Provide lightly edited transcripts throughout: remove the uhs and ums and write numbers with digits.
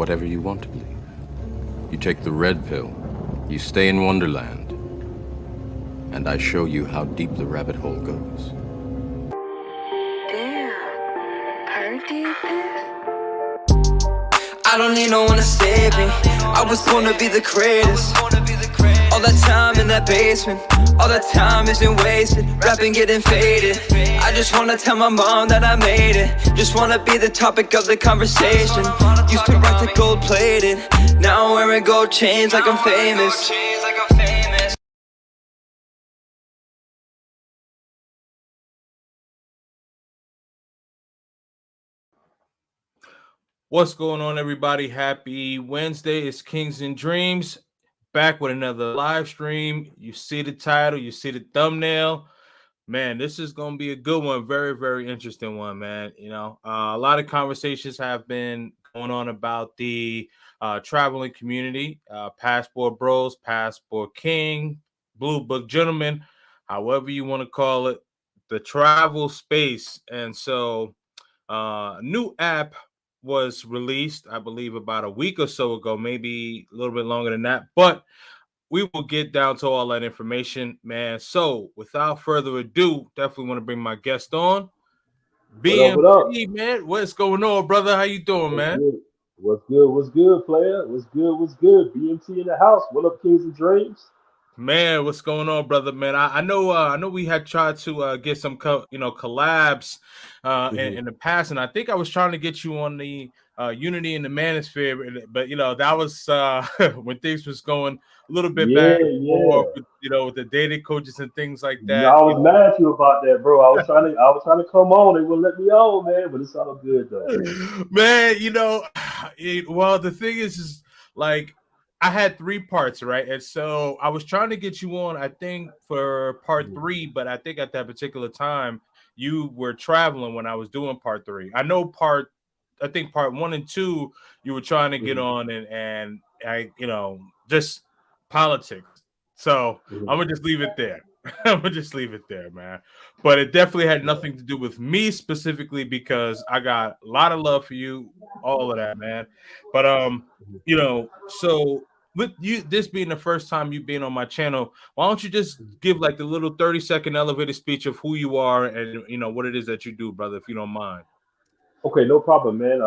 whatever you want to believe. You take the red pill, you stay in Wonderland, and I show you how deep the rabbit hole goes. Damn, Purr did this? I don't need no one to save me. I was born to be the greatest. All that time in that basement, all that time isn't wasted. Rapping getting faded. I just wanna tell my mom that I made it. Just wanna be the topic of the conversation. Used to rock the gold plated. Now I'm wearing gold chains like I'm famous. What's going on, everybody? Happy Wednesday. It's Kings and Dreams back with another live stream. You see the title, you see the thumbnail. Man, this is going to be a good one. Very, very interesting one, man. You know, a lot of conversations have been going on about the traveling community, Passport Bros, Passport King, Blue Book Gentlemen, however you want to call it, the travel space. And so, new app was released, I believe, about a week or so ago, maybe a little bit longer than that. But we will get down to all that information, man. So without further ado, definitely want to bring my guest on. What up? BMT, man. What's going on, brother? How you doing, What's man? good? What's good? What's good, player? What's good? What's good? BMT in the house. What up, Kings and Dreams? Man, what's going on, brother? Man, I know we had tried to get some collabs in the past, and I think I was trying to get you on the Unity and the Manosphere, but that was when things was going a little bit Yeah, back and yeah. forth, with the data coaches and things like You know, that. I was mad at you about that, bro. I was trying to come on. They wouldn't let me on, man. But it's all good though. Man, well, the thing is like I had 3 parts, right? And so I was trying to get you on, I think, for part 3, but I think at that particular time you were traveling when I was doing part 3. I think part 1 and 2 you were trying to get on, and I, just politics. So I'm gonna just leave it there. I'm gonna just leave it there, man. But it definitely had nothing to do with me specifically because I got a lot of love for you, all of that, man. But so with you, this being the first time you being on my channel, why don't you just give like the little 30-second elevator speech of who you are and what it is that you do, brother, if you don't mind. Okay, no problem, man.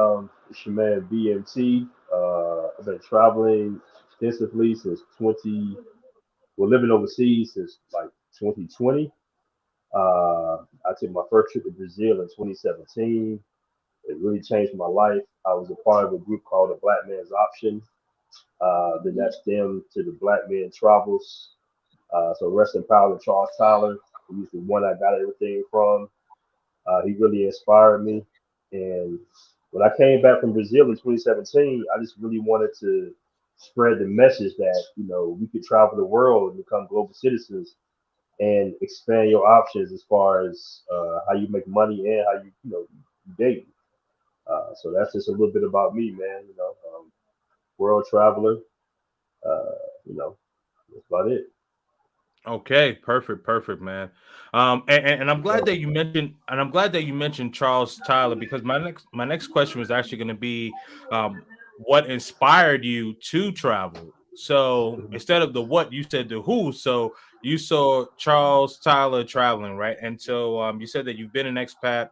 It's your man BMT. I've been traveling extensively since 20. Well, living overseas since like 2020. I took my first trip to Brazil in 2017. It really changed my life. I was a part of a group called the Black Man's Option. Then that stemmed to the Black Man Travels. So rest in power to Charles Tyler, who's the one I got everything from. He really inspired me. And when I came back from Brazil in 2017, I just really wanted to spread the message that, we could travel the world and become global citizens and expand your options as far as how you make money and how you date. So that's just a little bit about me, man. World traveler. Uh, that's about it. Okay, perfect, man. And I'm glad that you mentioned, Charles Tyler, because my next question was actually going to be, what inspired you to travel? So instead of the what, you said the who. So you saw Charles Tyler traveling, right? And so you said that you've been an expat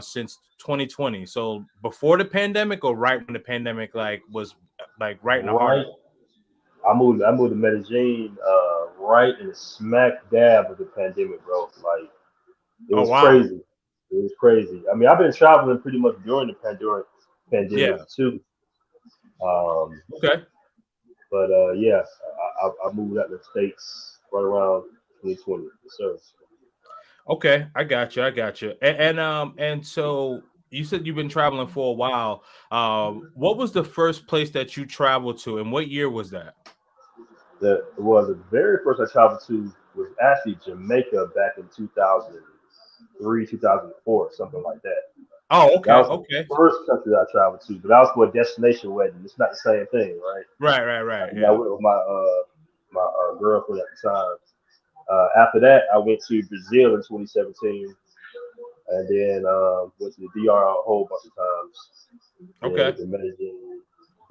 since 2020. So before the pandemic, or right when the pandemic was like right in the heart of Right. I moved to Medellin right in the smack dab of the pandemic, bro. Like it it? Oh was wow, crazy. It was crazy. I mean, I've been traveling pretty much during the pandemic yeah, too. Um, okay. but yeah, I moved out to the states right around 2020. Yes, sir. Okay, I got you. And so you said you've been traveling for a while. What was the first place that you traveled to, and what year was that? The very first I traveled to was actually Jamaica back in 2003, 2004, something like that. Oh, That okay, was the okay, first country that I traveled to, but that was for a destination wedding. It's not the same thing, right? right, I yeah, went with my girlfriend at the time. After that, I went to Brazil in 2017, and then went to the DR a whole bunch of times. Then okay, went to Medellin,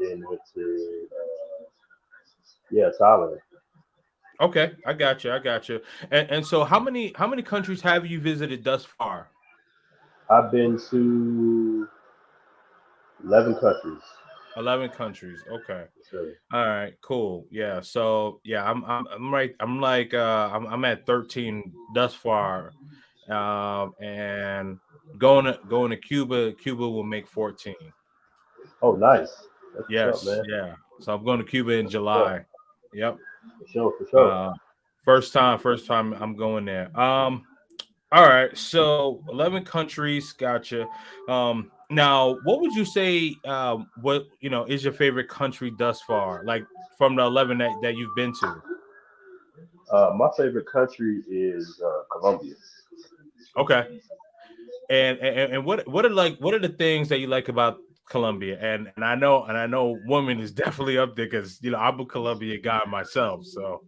then went to Thailand. Okay, I got you. I got you. And so how many countries have you visited thus far? I've been to 11 countries. 11 countries. Okay. So, All right, cool. Yeah. So yeah, I'm right. I'm like I'm at 13 thus far. And going to Cuba. Cuba will make 14. oh, nice. That's what's up, Yes, man. yeah. So I'm going to Cuba in That's what's up. July. Yep. For sure, for sure. Uh first time I'm going there. All right. So 11 countries, gotcha. Now what would you say what is your favorite country thus far? Like from the 11 that you've been to? My favorite country is Colombia. Okay. And what are the things that you like about Colombia? And I know woman is definitely up there because I'm a Colombia guy myself. So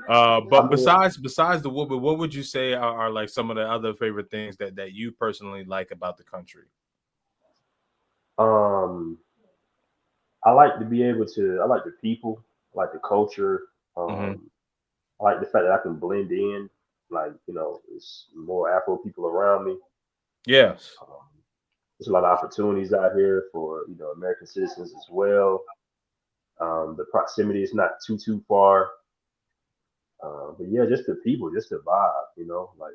I but mean, besides the woman, what would you say are like some of the other favorite things that you personally like about the country? um, I like to be able to. I like the people, I like the culture. Hmm. I like the fact that I can blend in. Like it's more Afro people around me. Yes. Um, there's a lot of opportunities out here for American citizens as well. The proximity is not too far. But yeah, just the people, just the vibe. Like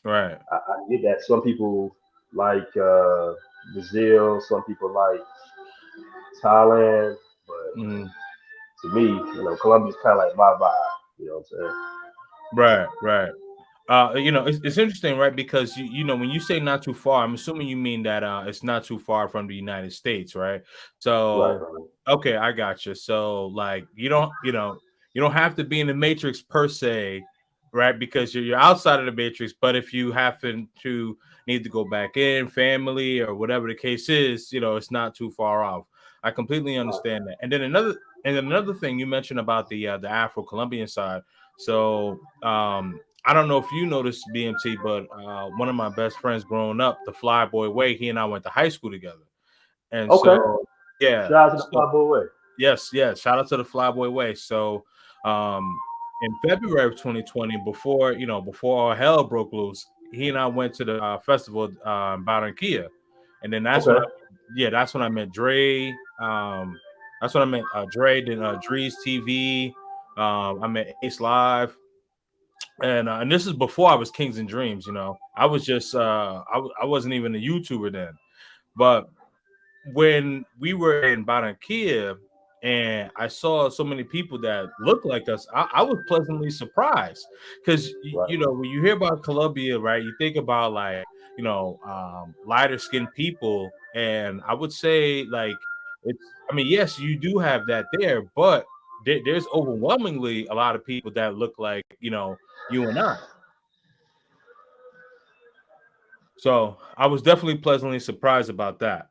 Right. I get that some people like Brazil, some people like Thailand, but Mhm. to me, Colombia's kind of like my vibe. You know what I'm saying? Right. Right. It's interesting, right? Because when you say not too far, I'm assuming you mean that it's not too far from the United States, right? Right, So, right. okay, I got you. So, like, you don't have to be in the matrix per se, right? Because you're outside of the matrix. But if you happen to need to go back in, family or whatever the case is, it's not too far off. I completely understand that. And then another thing you mentioned about the Afro-Colombian side. So, I don't know if you noticed BMT, but one of my best friends growing up, the Flyboy Way, he and I went to high school together. And Okay. so, yeah. Shout out to the So, Flyboy Way. yes, yes. Shout out to the Flyboy Way. So, in February of 2020, before all hell broke loose, he and I went to the festival in Barranquilla. And then Okay. that's when I met Dre. That's when I met Dre, then Dre's TV. I met Ace Live. And this is before I was Kings and Dreams. I was just I wasn't even a YouTuber then. But when we were in Barranquilla and I saw so many people that looked like us, I was pleasantly surprised because Right. when you hear about Colombia, right, you think about like lighter skinned people, and I would say like I mean, yes, you do have that there, but there's overwhelmingly a lot of people that look like you and I. So I was definitely pleasantly surprised about that.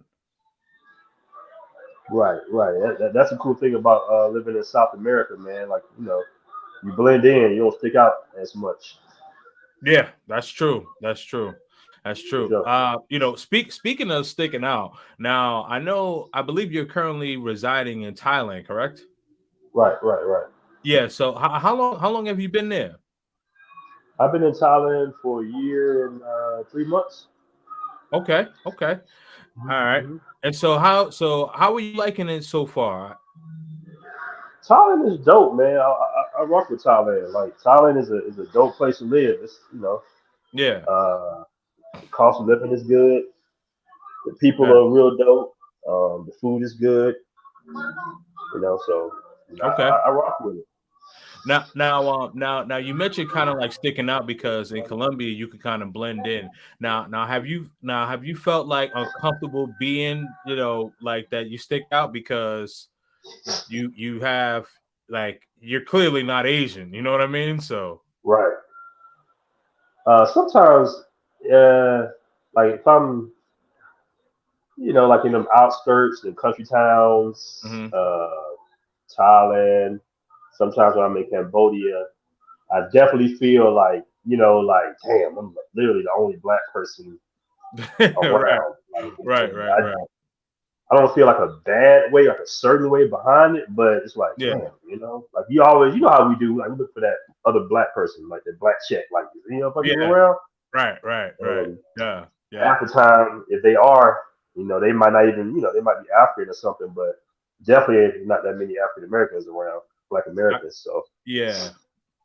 Right. Right. That's a cool thing about living in South America, man. Like you blend in, you don't stick out as much. Yeah, that's true. That's true. That's For true. sure. Speaking of sticking out, now I believe you're currently residing in Thailand, correct? Right. Right. Right. Yeah. So how long have you been there? I've been in Thailand for a year and 3 months. Okay. Okay. All right. Mhm. And so how are you liking it so far? Thailand is dope, man. I rock with Thailand. Like Thailand is a dope place to live. It's Yeah. uh, the cost of living is good. The people Okay. are real dope. The food is good. So Okay. I rock with it. Now, you mentioned kind of like sticking out because in Colombia you could kind of blend in. Now have you felt like uncomfortable being like that you stick out because you have like you're clearly not Asian, you know what I mean? So Right. Sometimes, uh, like if I'm, like in them outskirts and country towns, mhm. Thailand. Sometimes when I'm in Cambodia, I definitely feel like, like damn, I'm like literally the only black person Right, around. Like, right, and right, right. I don't feel like a bad way, like a certain way behind it, but it's like, Yeah. damn, like you always, how we do, like we look for that other black person, like that black check, like if I get Yeah. around, Right. um, Yeah. half the time if they are, they might not even, they might be African or something, but definitely not that many African Americans around, Black I, Americans. So, yeah.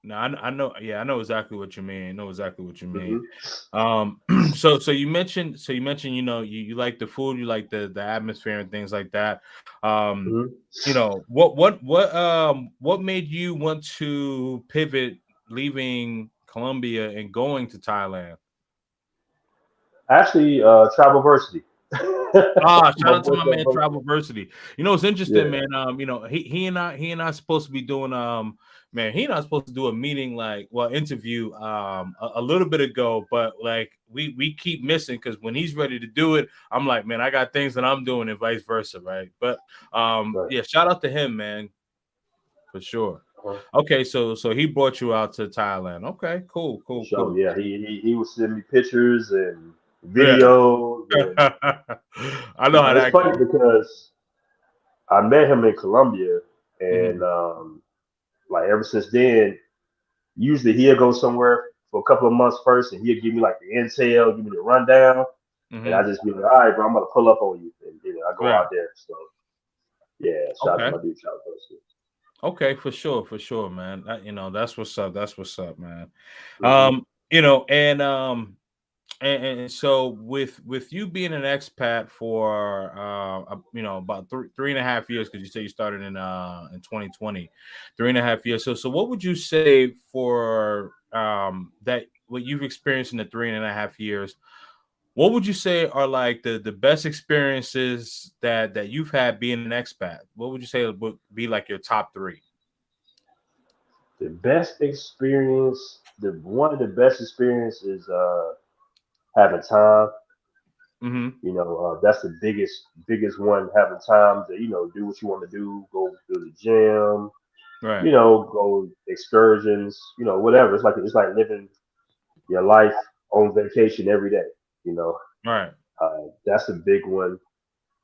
No, I know. Yeah, I know exactly what you mean. I know exactly what you mean. hmm So you mentioned, you like the food, you like the atmosphere and things like that. Um, hmm what made you want to pivot, leaving Colombia and going to Thailand? actually, Travelversity. Shout My out to boy my man Travelversity. Travelversity. It's interesting, Yeah. man. He and I supposed to be doing man, he and I supposed to do a meeting, interview a little bit ago, but like we keep missing because when he's ready to do it, I'm like, man, I got things that I'm doing and vice versa, right? But Right. yeah, shout out to him, man, for sure. Uh-huh. Okay, so he brought you out to Thailand. Okay, cool, For cool, sure. cool. Yeah. He would send me pictures and Yeah. videos, and I know how it's that funny goes. because I met him in Colombia, and Mhm. like ever since then, usually he'll go somewhere for a couple of months first, and he'll give me like the intel, give me the rundown, and I Mhm. just be like, all right, bro, I'm gonna pull up on you, and I go Right. out there. So yeah, shout out to Okay. my dude, Charles Hustle. Okay, for sure, man. That's what's up. That's what's up, man. hmm You know, and so with you being an expat for about three and a half years, because you say you started in 2020, 3.5 years. So what would you say for that what you've experienced in the 3.5 years? What would you say are like the best experiences that you've had being an expat? What would you say would be like your top three? The best experience, the one of the best experiences is having time. Mm-hmm. That's the biggest one. Having time to do what you want to do, go to the gym, Right. go excursions, whatever. It's like living your life on vacation every day. You know, Right. that's a big one.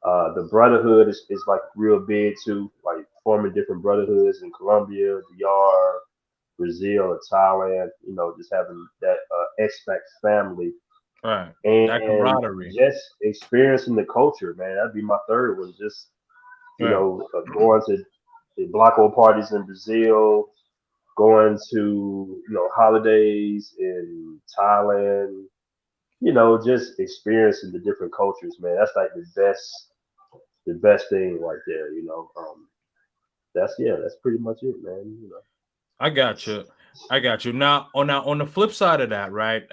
The brotherhood is like real big too, like forming different brotherhoods in Colombia, DR, Brazil, and Thailand. Just having that expat family Right. That and camaraderie. just experiencing the culture, man. That'd be my third one. Just Right. going to the Blacko parties in Brazil, going to holidays in Thailand. Just experiencing the different cultures, man. That's like the best thing right there. That's pretty much it, man. I got you. I got you. Now on the flip side of that, right?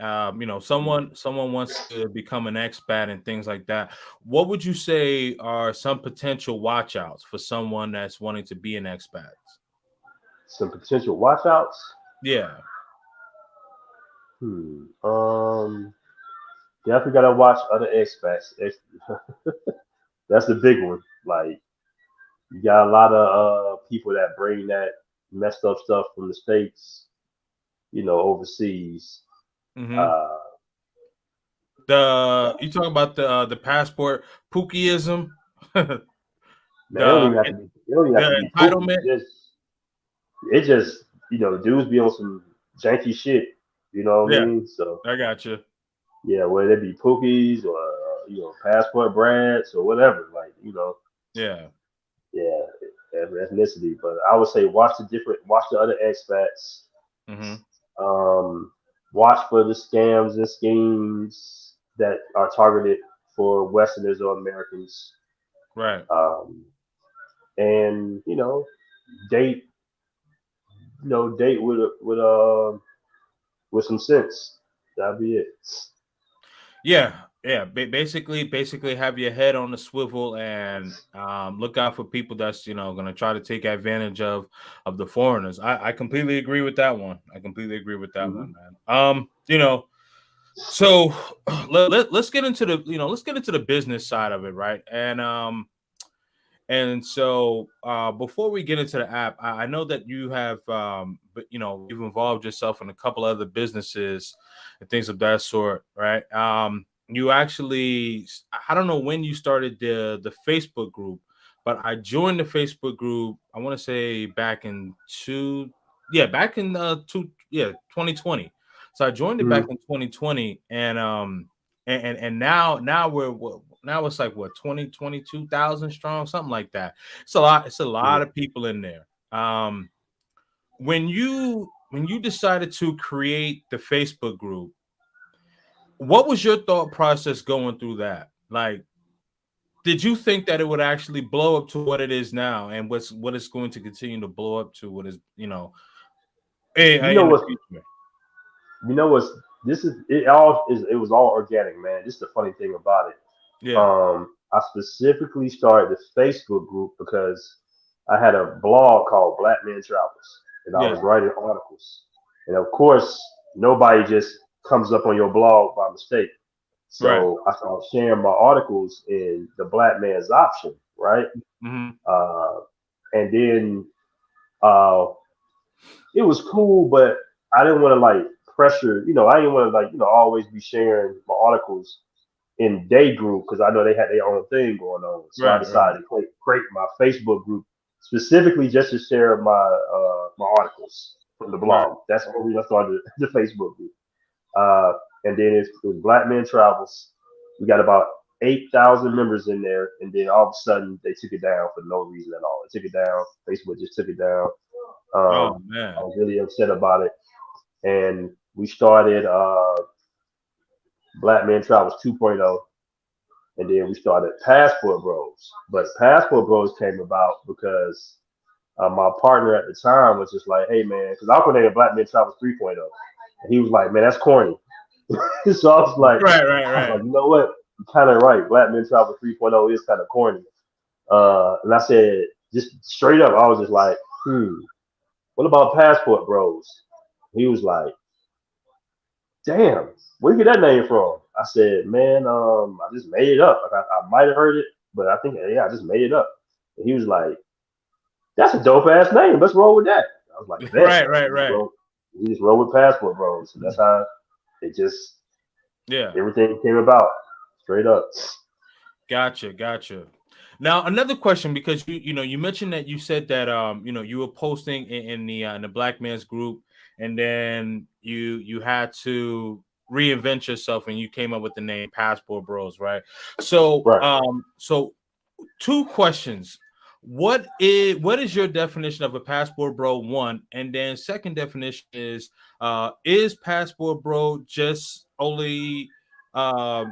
Someone wants to become an expat and things like that. What would you say are some potential watch outs for someone that's wanting to be an expat? Some potential watchouts. Yeah. Definitely gotta watch other expats. That's the big one. Like you got a lot of people that bring that messed up stuff from the states, overseas. Mm-hmm. Uh, The you talking about the passport pookieism, the man, it don't even have to be. It don't even have to the be pookie. entitlement. It just dudes be on some janky shit. You know what I Yeah, mean? So I got you. yeah, whether it be pookies or passport brads or whatever, like Yeah. yeah, ethnicity. But I would say watch the other expats. Mm-hmm. Um, watch for the scams and schemes that are targeted for Westerners or Americans. Right. Um, and date date with some sense. That'd be it. Yeah, yeah. Basically, have your head on the swivel and look out for people that's going to try to take advantage of the foreigners. I completely agree with that one. I completely agree with that hmm one, man. So let's get into the business side of it, right? And so before we get into the app, I know that you have, but you've involved yourself in a couple other businesses and things of that sort, right? you actually, I don't know when you started the Facebook group, but I joined the Facebook group. I want to say back in back in 2020. So I joined it back Mm, in 2020, and now now it's like what 22,000 strong, something like that. It's a lot. It's a lot mm. of people in there. When you decided to create the Facebook group, what was your thought process going through that? Like, did you think that it would actually blow up to what it is now, and what it's going to continue to blow up to? What is You know in the what? future? You know what's this is it all is it was all organic, man. This is the funny thing about it. Yeah, I specifically started the Facebook group because I had a blog called Black Men Travels, and I yeah, was writing articles. And of course, nobody just comes up on your blog by mistake. right. So I started sharing my articles in the Black Man's Option, right? Hmm. Uh, and then uh, it was cool, but I didn't want to like pressure. I didn't want to like always be sharing my articles in day group because I know they had their own thing going on. So I Right, right, decided to create my Facebook group specifically just to share my articles from the right. blog. That's the only reason I started the Facebook group. Uh, and then it was Black Men Travels. We got about 8,000 members in there, and then all of a sudden they took it down for no reason at all. They took it down. Facebook just took it down. Oh I man. was really upset about it, and we started Black Men Travels 2.0, and then we started Passport Bros. But Passport Bros came about because my partner at the time was just like, "Hey man," because I was named Black Men Travels 3.0, and he was like, "Man, that's corny." So Right, right, I was right. like, you know what? You're kind of right. Black Men Travel 3.0 is kind of corny. And I said, just straight up, I was just like, what about Passport Bros? He was like, damn, where you get that name from? I said, man, I just made it up. Like, I might have heard it, but I think, yeah, I just made it up. And he was like, that's a dope ass name. Let's roll with that. I was like, bet. Right, right, right. We just roll with Passport Bros. And that's how it just, Yeah. everything came about. Straight up. Gotcha, gotcha. Now another question, because you mentioned that you said that you were posting in the Black Man's group, and then you had to reinvent yourself and you came up with the name Passport Bros, right? So Right. two questions. What is your definition of a passport bro? One, and then second definition is passport bro just only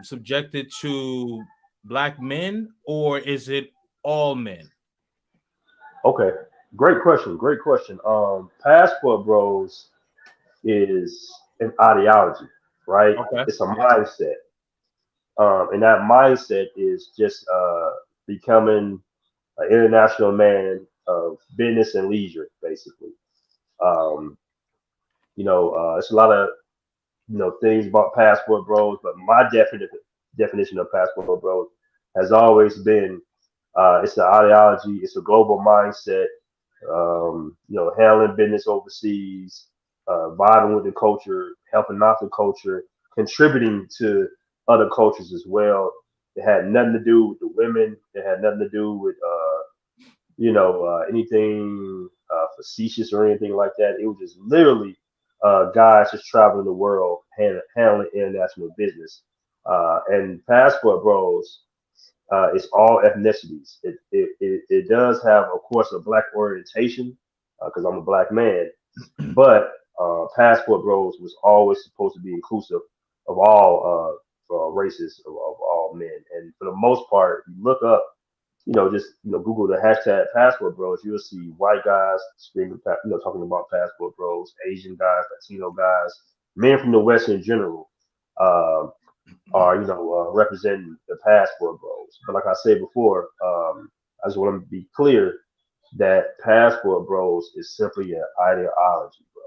subjected to black men, or is it all men? Okay, great question. Great question. Passport Bros is an ideology, right? Okay. It's a mindset, and that mindset is just becoming an international man of business and leisure, basically. Um, it's a lot of things about Passport Bros, but my definition of Passport Bros has always been it's an ideology, it's a global mindset, handling business overseas, vibing with the culture, helping out the culture, contributing to other cultures as well. It had nothing to do with the women. It had nothing to do with anything facetious or anything like that. It was just literally guys just traveling the world handling international business. And Passport Bros, it's all ethnicities. It does have, of course, a black orientation because I'm a black man, but Passport Bros was always supposed to be inclusive of all races of all men. And for the most part, you look up, just Google the hashtag Passport Bros. You'll see white guys screaming, talking about Passport Bros, Asian guys, Latino guys, men from the West in general. Um, are representing the Passport Bros. But like I said before, I just want to be clear that Passport Bros is simply an ideology, bro.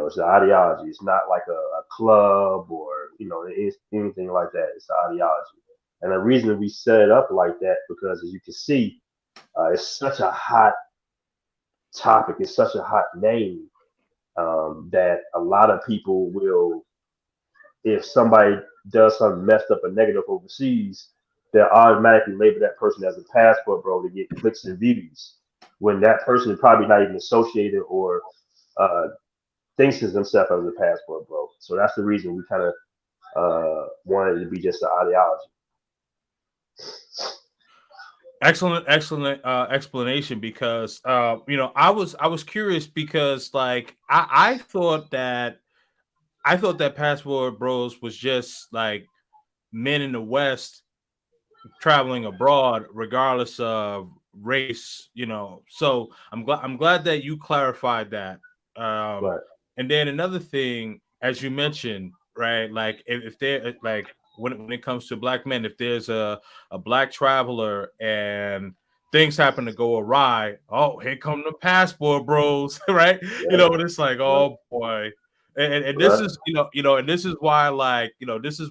It's an ideology. It's not like a club or anything like that. It's an ideology. And the reason we set it up like that because, as you can see, it's such a hot topic. It's such a hot name that a lot of people will if somebody does something messed up or negative overseas, they'll automatically label that person as a passport bro to get clicks and views. When that person is probably not even associated or uh, thinks of themselves as a passport bro. So that's the reason we kind of wanted it to be just an ideology. Excellent explanation because I was curious because like I thought that Passport Bros was just like men in the West traveling abroad regardless of race. So I'm glad that you clarified that. um Right, and then another thing, as you mentioned, right, like if they're like when it comes to black men, if there's a black traveler and things happen to go awry, oh, here come the Passport Bros. Right, yeah, and it's like, right, oh boy. And this right, is and this is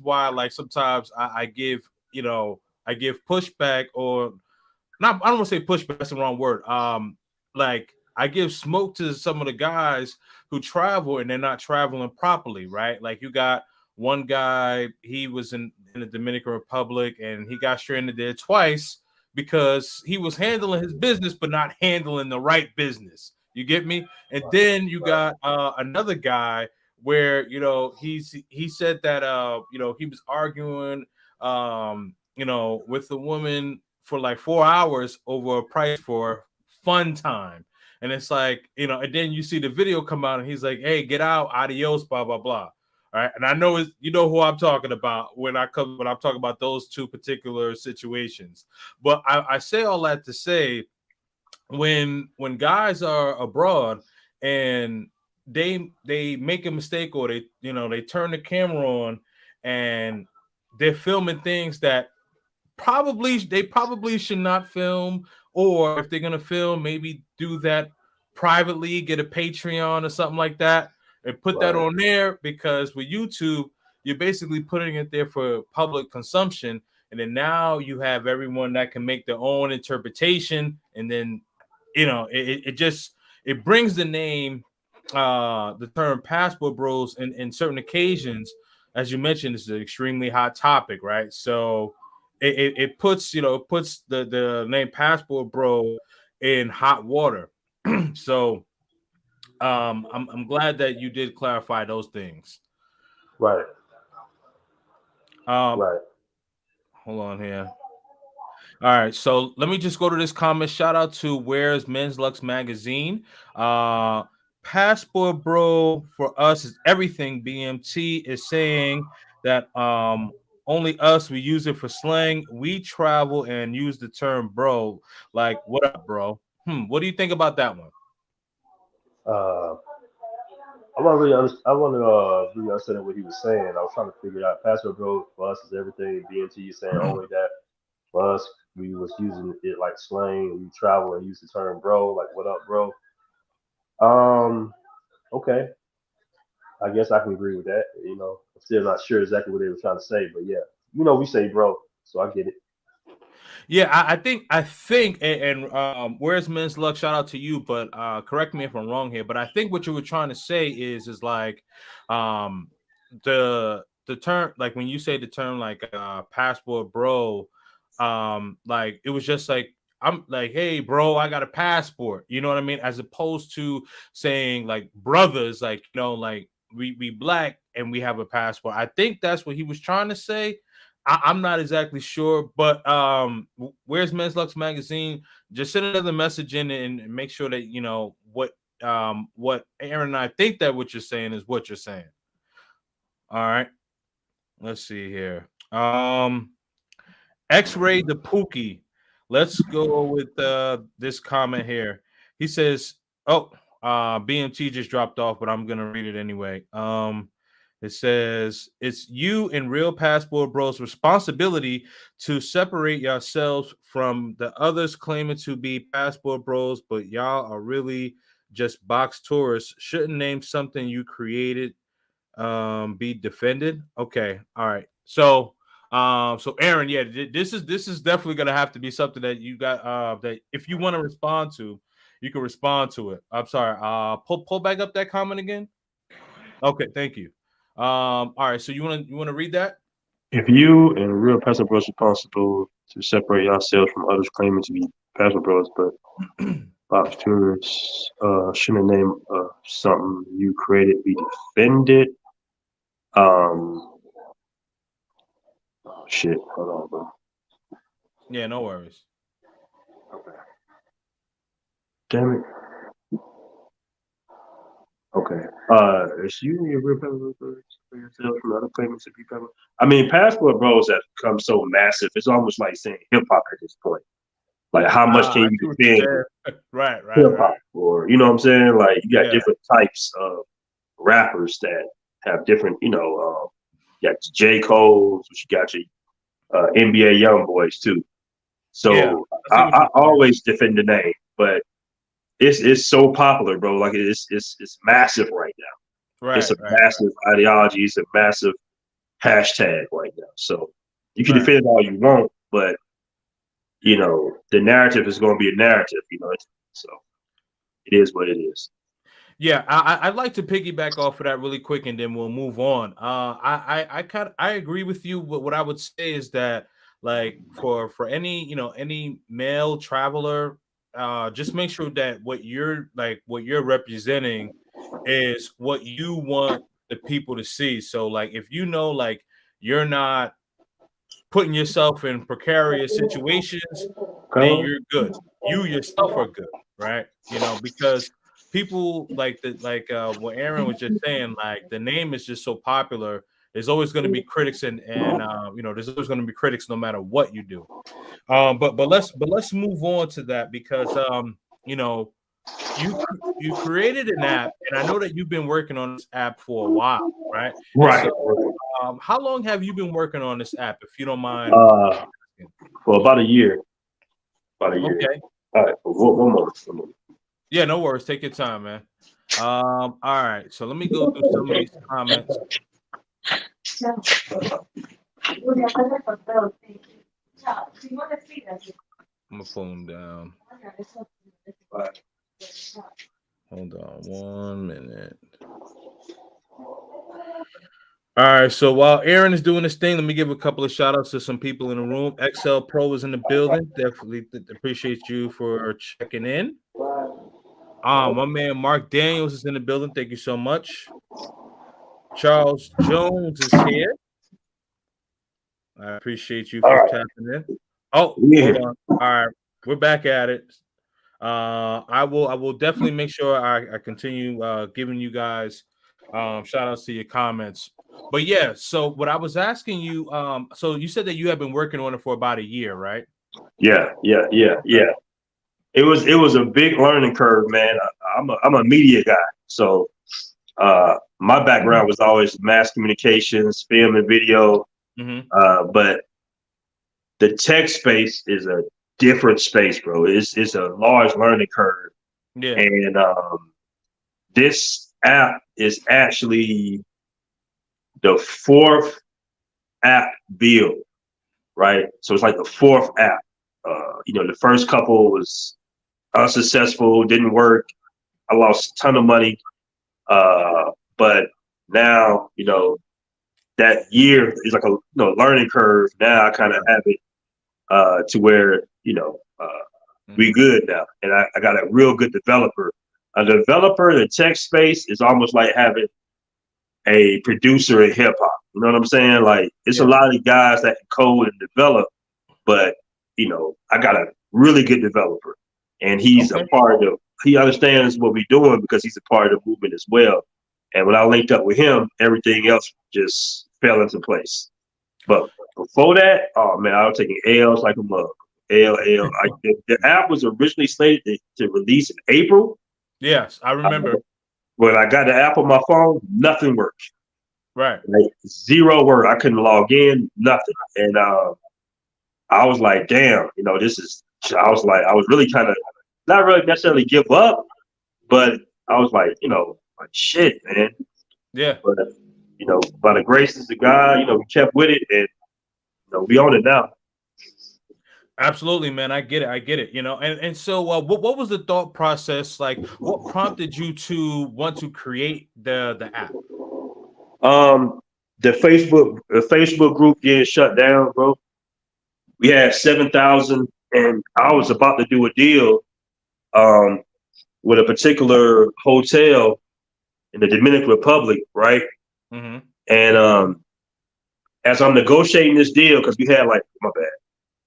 why, like, sometimes I give, I give pushback, or not. I don't want to say pushback. That's the wrong word. Like, I give smoke to some of the guys who travel and they're not traveling properly, right? Like, you got one guy. He was in the Dominican Republic and he got stranded there twice because he was handling his business but not handling the right business. You get me? And then you right, got another guy where he said that he was arguing with the woman for like 4 hours over a price for fun time. And it's like, and then you see the video come out and he's like, hey, get out, adios, blah, blah, blah. All right. And I know who I'm talking about when I'm talking about those two particular situations. But I say all that to say, when guys are abroad and they make a mistake, or they turn the camera on and they're filming things that probably should not film, or if they're gonna film, maybe do that privately, get a Patreon or something like that, and put that right, on there, because with YouTube, you're basically putting it there for public consumption, and then now you have everyone that can make their own interpretation, and then it just it brings the name, the term Passport Bros in certain occasions. As you mentioned, this is an extremely hot topic, right? So it puts the name Passport Bro in hot water. So I'm glad that you did clarify those things. right, Um, right. hold on here. All right, so let me just go to this comment. Shout out to Where's Men's Lux Magazine. Uh, Passport Bro for us is everything. BMT is saying that only us, we use it for slang. We travel and use the term bro. Like, what up, bro? What do you think about that one? Uh, I want to really understand what he was saying. I was trying to figure it out. Passport bro for us is everything. BNT is saying only that. For us, we was using it like slang. We travel and use the term bro, like what up, bro. Um, okay, I guess I can agree with that. I'm still not sure exactly what they were trying to say, but yeah, we say bro, so I get it. Yeah, I think, and where's Men's Luck? Shout out to you, but correct me if I'm wrong here. But I think what you were trying to say is like, um, the term, like when you say the term like Passport Bro, like it was just like, I'm like, hey bro, I got a passport. You know what I mean? As opposed to saying like brothers, like like we black and we have a passport. I think that's what he was trying to say. I'm not exactly sure, but where's Men's Lux Magazine? Just send another message in and make sure that what Aaron and I think that what you're saying is what you're saying. All right, let's see here. X-Ray the Pookie. Let's go with this comment here. He says, "Oh, BMT just dropped off, but I'm gonna read it anyway." It says, "It's you and Real Passport Bros' responsibility to separate yourselves from the others claiming to be Passport Bros, but y'all are really just box tourists. Shouldn't name something you created be defended." Okay, all right. So Aaron, yeah, this is definitely gonna have to be something that you got that if you want to respond to, you can respond to it. I'm sorry. Pull back up that comment again. Okay, thank you. All right, so you wanna read that? If you and a real passport bro is responsible to separate yourselves from others claiming to be passport bros, but Box tourists shouldn't name something you created be defended. Oh shit, hold on, bro. Yeah, no worries. Okay. Damn it. Okay. Is you and your real passport bros for yourself from other claimants to be passport? I mean, passport bros have become so massive. It's almost like saying hip hop at this point. Like, how much can I you see what defend you're saying. Right. hip hop, or you know what I'm saying? Like, you got Yeah, different types of rappers that have different, you got J. Cole's, you got your NBA young boys too. yeah. So I see what I you're saying. always defend the name, but it's so popular, bro. Like it's massive right now. It's a Right. massive ideology. It's a massive hashtag right now. So you can Right. defend it all you want, but the narrative is going to be a narrative. So it is what it is. Yeah, I'd like to piggyback off of that really quick, and then we'll move on. I agree with you. But what I would say is that, like, for any any male traveler, just make sure that what you're representing is what you want the people to see. So, like, if like you're not putting yourself in precarious situations, then Okay. you're good. You yourself are good, right? Because people what Aaron was just saying, like the name is just so popular. There's always going to be critics, and there's always going to be critics no matter what you do. But let's move on to that because you know you created an app, and I know that you've been working on this app for a while, right? And so Right. how long have you been working on this app, if you don't mind? Uh, for about a year. About a year. Okay. All right. One more. One more. Yeah, no worries. Take your time, man. All right. So let me go through some of these comments. I'm gonna pull them down. Hold on 1 minute. All right, so while Aaron is doing this thing, let me give a couple of shout outs to some people in the room. XL Pro is in the building. Definitely appreciate you for checking in. My man Mark Daniels is in the building. Thank you so much. Charles Jones is here. I appreciate you All for right. tapping in. Oh, Yeah. hold on. All right, we're back at it. I will definitely make sure I continue giving you guys shout outs to your comments. But yeah, so what I was asking you, so you said that you have been working on it for about a year, right? Yeah. Okay. It was a big learning curve, man. I'm a media guy, so my background was always mass communications, film and video. Mm-hmm. But the tech space is a different space, bro. It's a large learning curve, Yeah. and this app is actually the fourth app build, right? So it's like the fourth app. The first couple was unsuccessful, didn't work. I lost a ton of money. But now, that year is like a learning curve. Now I kind of have it to where we good now, and I got a real good developer. A developer in the tech space is almost like having a producer in hip hop. You know what I'm saying? Like it's a Yeah. lot of guys that can code and develop, but I got a really good developer, and he's a Okay. part of. He understands what we're doing because he's a part of the movement as well. And when I linked up with him, everything else just fell into place. But before that, oh man, I was taking L's like a mug. The app was originally slated to release in April. Yes, I remember. When I got the app on my phone, nothing worked. Right. Like zero work. I couldn't log in, nothing. And I was like, damn, this is. I was like, I was really kind of not really necessarily give up, but I was like, like shit, man. Yeah. But by the graces of God, we kept with it, and we own it now. Absolutely, man. I get it. And so what was the thought process like? What prompted you to want to create the app? The Facebook group getting shut down, bro. We had 7,000, and I was about to do a deal um with a particular hotel in the Dominican Republic, right? Mm-hmm. And as I'm negotiating this deal, because we had like my bad,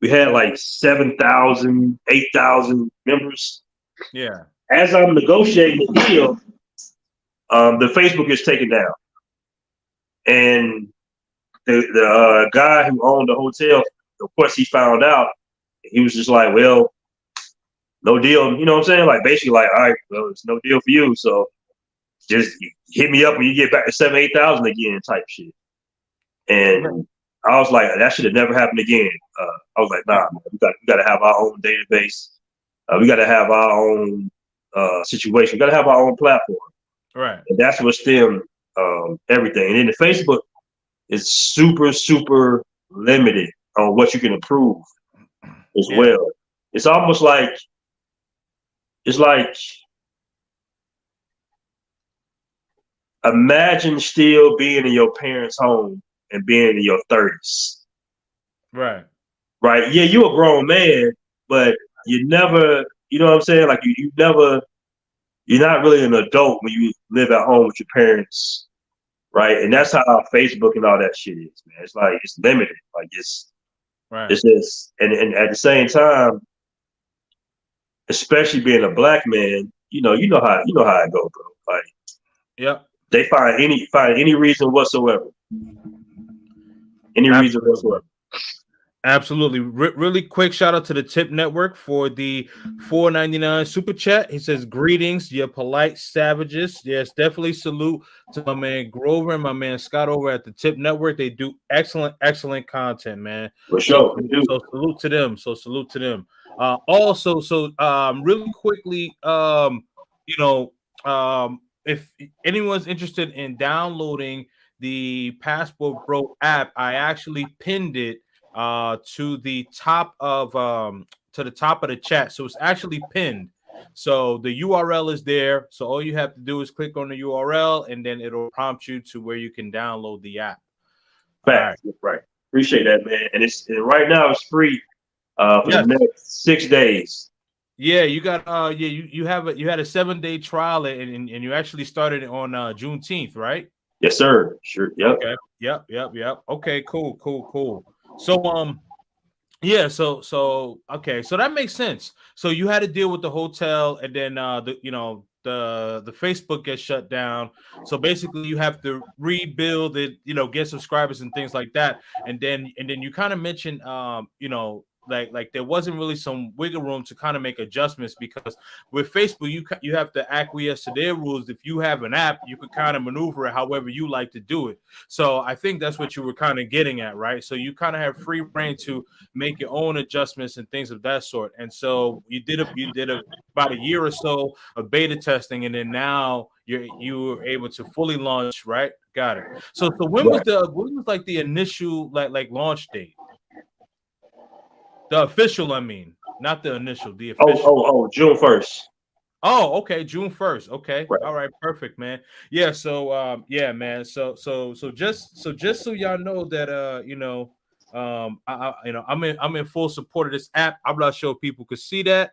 we had like 7,000, 8,000 members. Yeah. As I'm negotiating the deal, the Facebook is taken down, and the guy who owned the hotel, of course, he found out. He was just like, "Well, no deal." You know what I'm saying? Like basically, like, "All right, well, it's no deal for you. So just hit me up when you get back to 7,000, 8,000 again," type shit. And I was like, that should have never happened again. I was like, nah, man, we got to have our own database. We got to have our own situation. We got to have our own platform. Right. And that's what stemmed everything. And then the Facebook is super, super limited on what you can approve as well. It's almost like, it's like, imagine still being in your parents' home and being in your 30s. Right. Right. Yeah, you're a grown man, but you never, you know what I'm saying? Like you never, you're not really an adult when you live at home with your parents. Right. And that's how Facebook and all that shit is, man. It's like, it's limited. Like Right. it's just, and at the same time, especially being a black man, you know how it goes, bro. Like, yep. They find any reason whatsoever. Any reason whatsoever. Absolutely. Really quick shout out to the Tip Network for the $4.99 super chat. He says, "Greetings, you polite savages." Yes, definitely salute to my man Grover and my man Scott over at the Tip Network. They do excellent content, man. For sure. So salute to them. Salute to them. Also, really quickly, if anyone's interested in downloading the Passport Bro app, I actually pinned it to the top of the chat. So it's actually pinned. So the URL is there. So all you have to do is click on the URL, and then it'll prompt you to where you can download the app. Right. Appreciate that, man. And right now it's free for the next 6 days. Yeah, you got you had a 7-day trial, and you actually started on Juneteenth, right? Yes, sir. Sure. Yep. Okay. Yep. Okay, cool. So yeah, so okay, so that makes sense. So you had to deal with the hotel, and then the Facebook gets shut down. So basically you have to rebuild it, get subscribers and things like that. And then you kind of mentioned like there wasn't really some wiggle room to kind of make adjustments, because with Facebook you have to acquiesce to their rules. If you have an app, you could kind of maneuver it however you like to do it. So I think that's what you were kind of getting at, right? So you kind of have free reign to make your own adjustments and things of that sort. And so you did about a year or so of beta testing, and then now you were able to fully launch, right? Got it. So when was like the initial like launch date? The official, I mean, not the initial, the official. June 1st. Oh, okay, June 1st. Okay. Right. All right, perfect, man. Yeah, so yeah, man. So just so y'all know that I'm in full support of this app. I'm not sure if people could see that.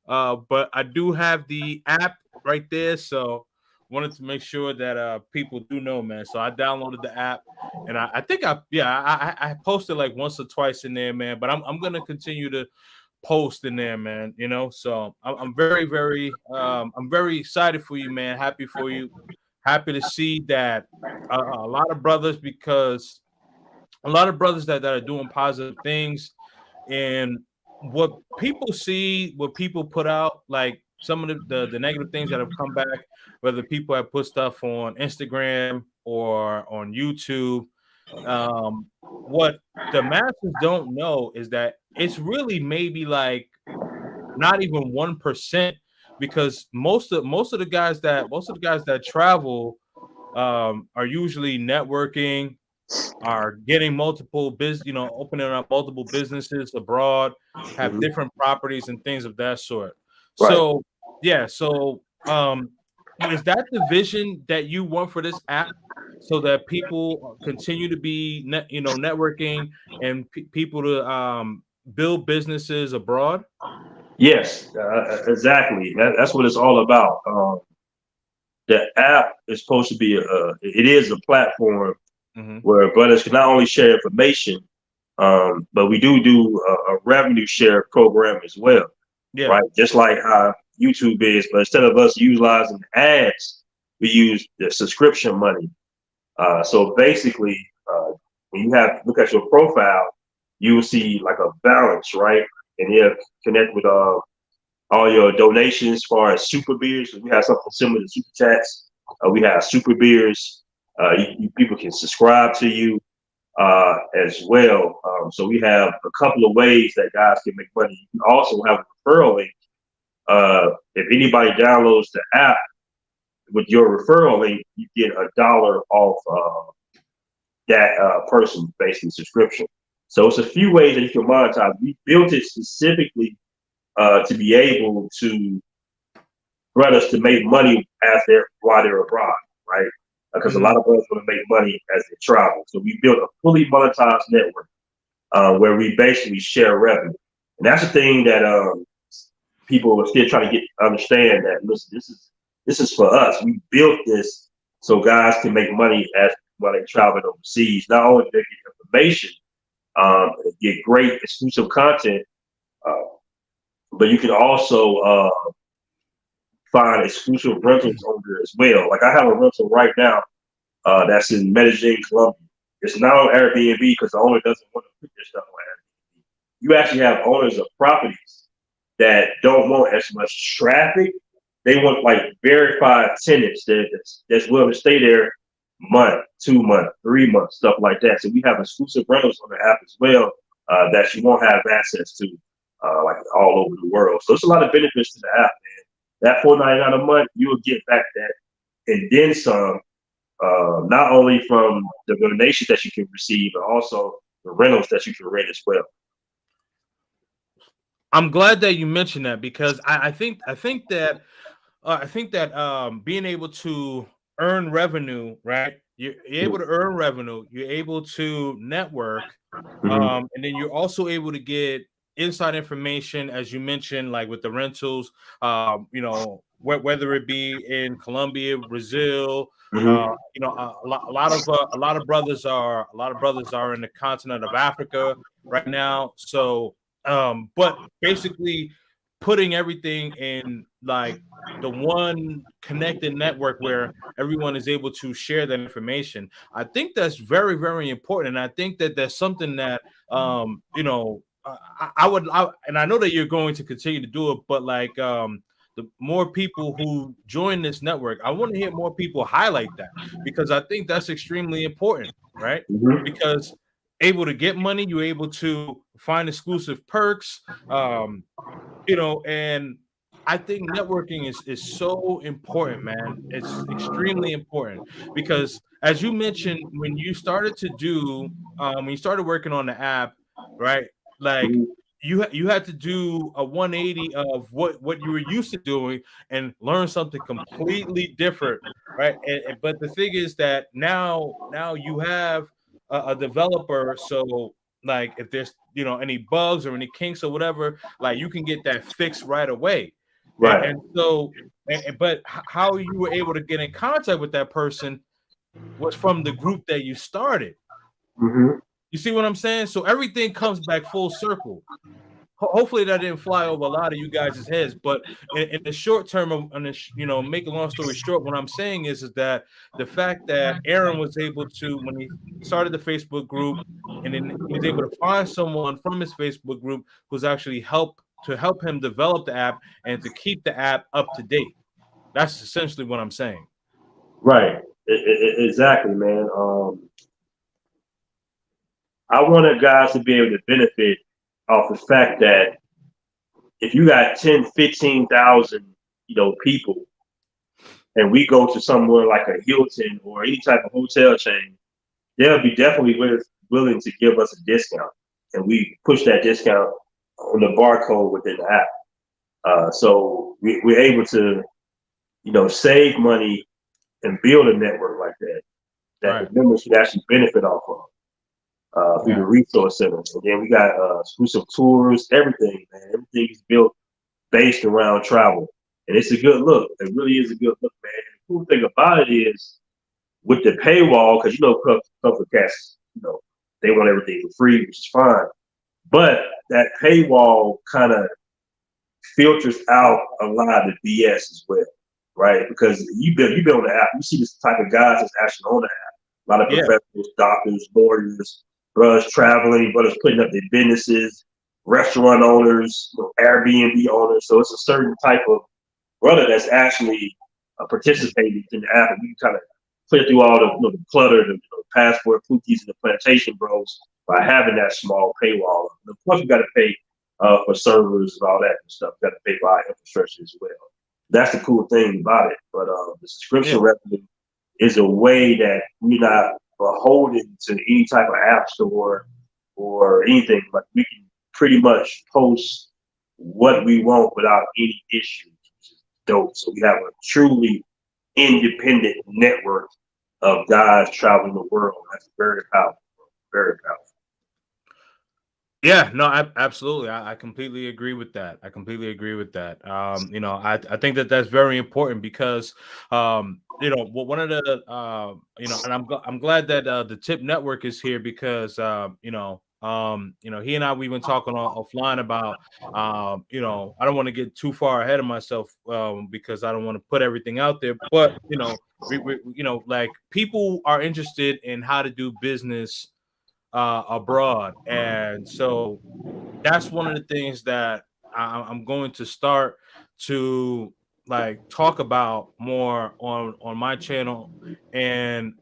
But I do have the app right there, so wanted to make sure that people do know, man. So I downloaded the app, and I think I posted like once or twice in there, man. But I'm gonna continue to post in there, man. So I'm very excited for you, man. Happy for you. Happy to see that a lot of brothers that are doing positive things, and what people see, what people put out, like some of the negative things that have come back, whether people have put stuff on Instagram or on YouTube. What the masses don't know is that it's really maybe like not even 1%, because most of the guys that travel are usually networking, are getting multiple opening up multiple businesses abroad, have different properties and things of that sort. Right. So yeah, is that the vision that you want for this app? so that people continue to be networking and people to build businesses abroad? Yes, exactly. That's what it's all about. The app is supposed to be it is a platform Hmm. where brothers can not only share information, but we do a revenue share program as well, Yeah. right? Just like how YouTube is, but instead of us utilizing ads, we use the subscription money. So basically, when you have look at your profile, you will see like a balance, right? And you connect with all your donations as far as super beers. We have something similar to super chats. We have super beers. People can subscribe to you as well. So we have a couple of ways that guys can make money. You also have a referral link. If anybody downloads the app with your referral link, you get $1 off that person basically subscription. So it's a few ways that you can monetize. We built it specifically to be able to brothers to make money while they're abroad, right? Because a lot of brothers want to make money as they travel. So we built a fully monetized network where we basically share revenue, and that's the thing that people are still trying to get understand that. Listen, this is for us. We built this so guys can make money as while they travel overseas. Not only do they get information, get great exclusive content, uh, but you can also find exclusive rentals on there as well. Like I have a rental right now that's in Medellin, Colombia. It's not on Airbnb because the owner doesn't want to put their stuff on Airbnb. You actually have owners of properties that don't want as much traffic. They want like verified tenants that's willing to stay there month, 2 months, 3 months, stuff like that. So we have exclusive rentals on the app as well that you won't have access to like all over the world. So it's a lot of benefits to the app, man. That $4.99 a month, you will get back that and then some. Not only from the donations that you can receive, but also the rentals that you can rent as well. I'm glad that you mentioned that because I think that being able to earn revenue, right? You're able to earn revenue. You're able to network, Mm-hmm. and then you're also able to get inside information, as you mentioned, like with the rentals. Whether it be in Colombia, Brazil. Mm-hmm. A lot of brothers are in the continent of Africa right now. So, but basically, putting everything in like the one connected network where everyone is able to share that information. I think that's very, very important. And I think that that's something that, and I know that you're going to continue to do it, but like, the more people who join this network, I want to hear more people highlight that because I think that's extremely important, right? Mm-hmm. Because able to get money, you're able to find exclusive perks, and I think networking is so important, man. It's extremely important because, as you mentioned, when you started working on the app, right? Like you had to do a 180 of what you were used to doing and learn something completely different, right? But the thing is that now you have a developer, so like if there's any bugs or any kinks or whatever, like you can get that fixed right away. And, Right. and so, but how you were able to get in contact with that person was from the group that you started. Mm-hmm. You see what I'm saying? So everything comes back full circle. Hopefully that didn't fly over a lot of you guys' heads, but in the short term, make a long story short, what I'm saying is that the fact that Aaron was able to, when he started the Facebook group, and then he was able to find someone from his Facebook group who's actually help him develop the app and to keep the app up to date. That's essentially what I'm saying. Right. Exactly, man. I wanted guys to be able to benefit off the fact that if you got 10, 15,000, people, and we go to somewhere like a Hilton or any type of hotel chain, they'll be definitely willing to give us a discount, and we push that discount on the barcode within the app. So we're able to, save money and build a network like that. that the members can actually benefit off of through the resource center. And then we got exclusive tours, everything, man. Everything is built based around travel. And it's a good look. It really is a good look, man. And the cool thing about it is with the paywall, because couple cats, they want everything for free, which is fine. But that paywall kind of filters out a lot of the BS as well, right? Because you've been on the app, you see this type of guys that's actually on the app. A lot of professionals, doctors, lawyers, brothers traveling, brothers putting up their businesses, restaurant owners, Airbnb owners. So it's a certain type of brother that's actually participating in the app, and you kind of clear through all the clutter, the passport cookies, and the plantation bros by having that small paywall. And of course, we got to pay for servers and all that stuff. Got to pay for our infrastructure as well. That's the cool thing about it. But the subscription revenue is a way that we're not beholden to any type of app store or anything. Like we can pretty much post what we want without any issues, which is dope. So we have a truly independent network of guys traveling the world. That's very powerful. Very powerful. Yeah, no, absolutely. I completely agree with that. I think that's very important because, one of the, and I'm glad that the Tip Network is here because, he and I, we've been talking offline about, I don't want to get too far ahead of myself because I don't want to put everything out there, but, like people are interested in how to do business abroad, and so that's one of the things that I'm going to start to like talk about more on my channel, and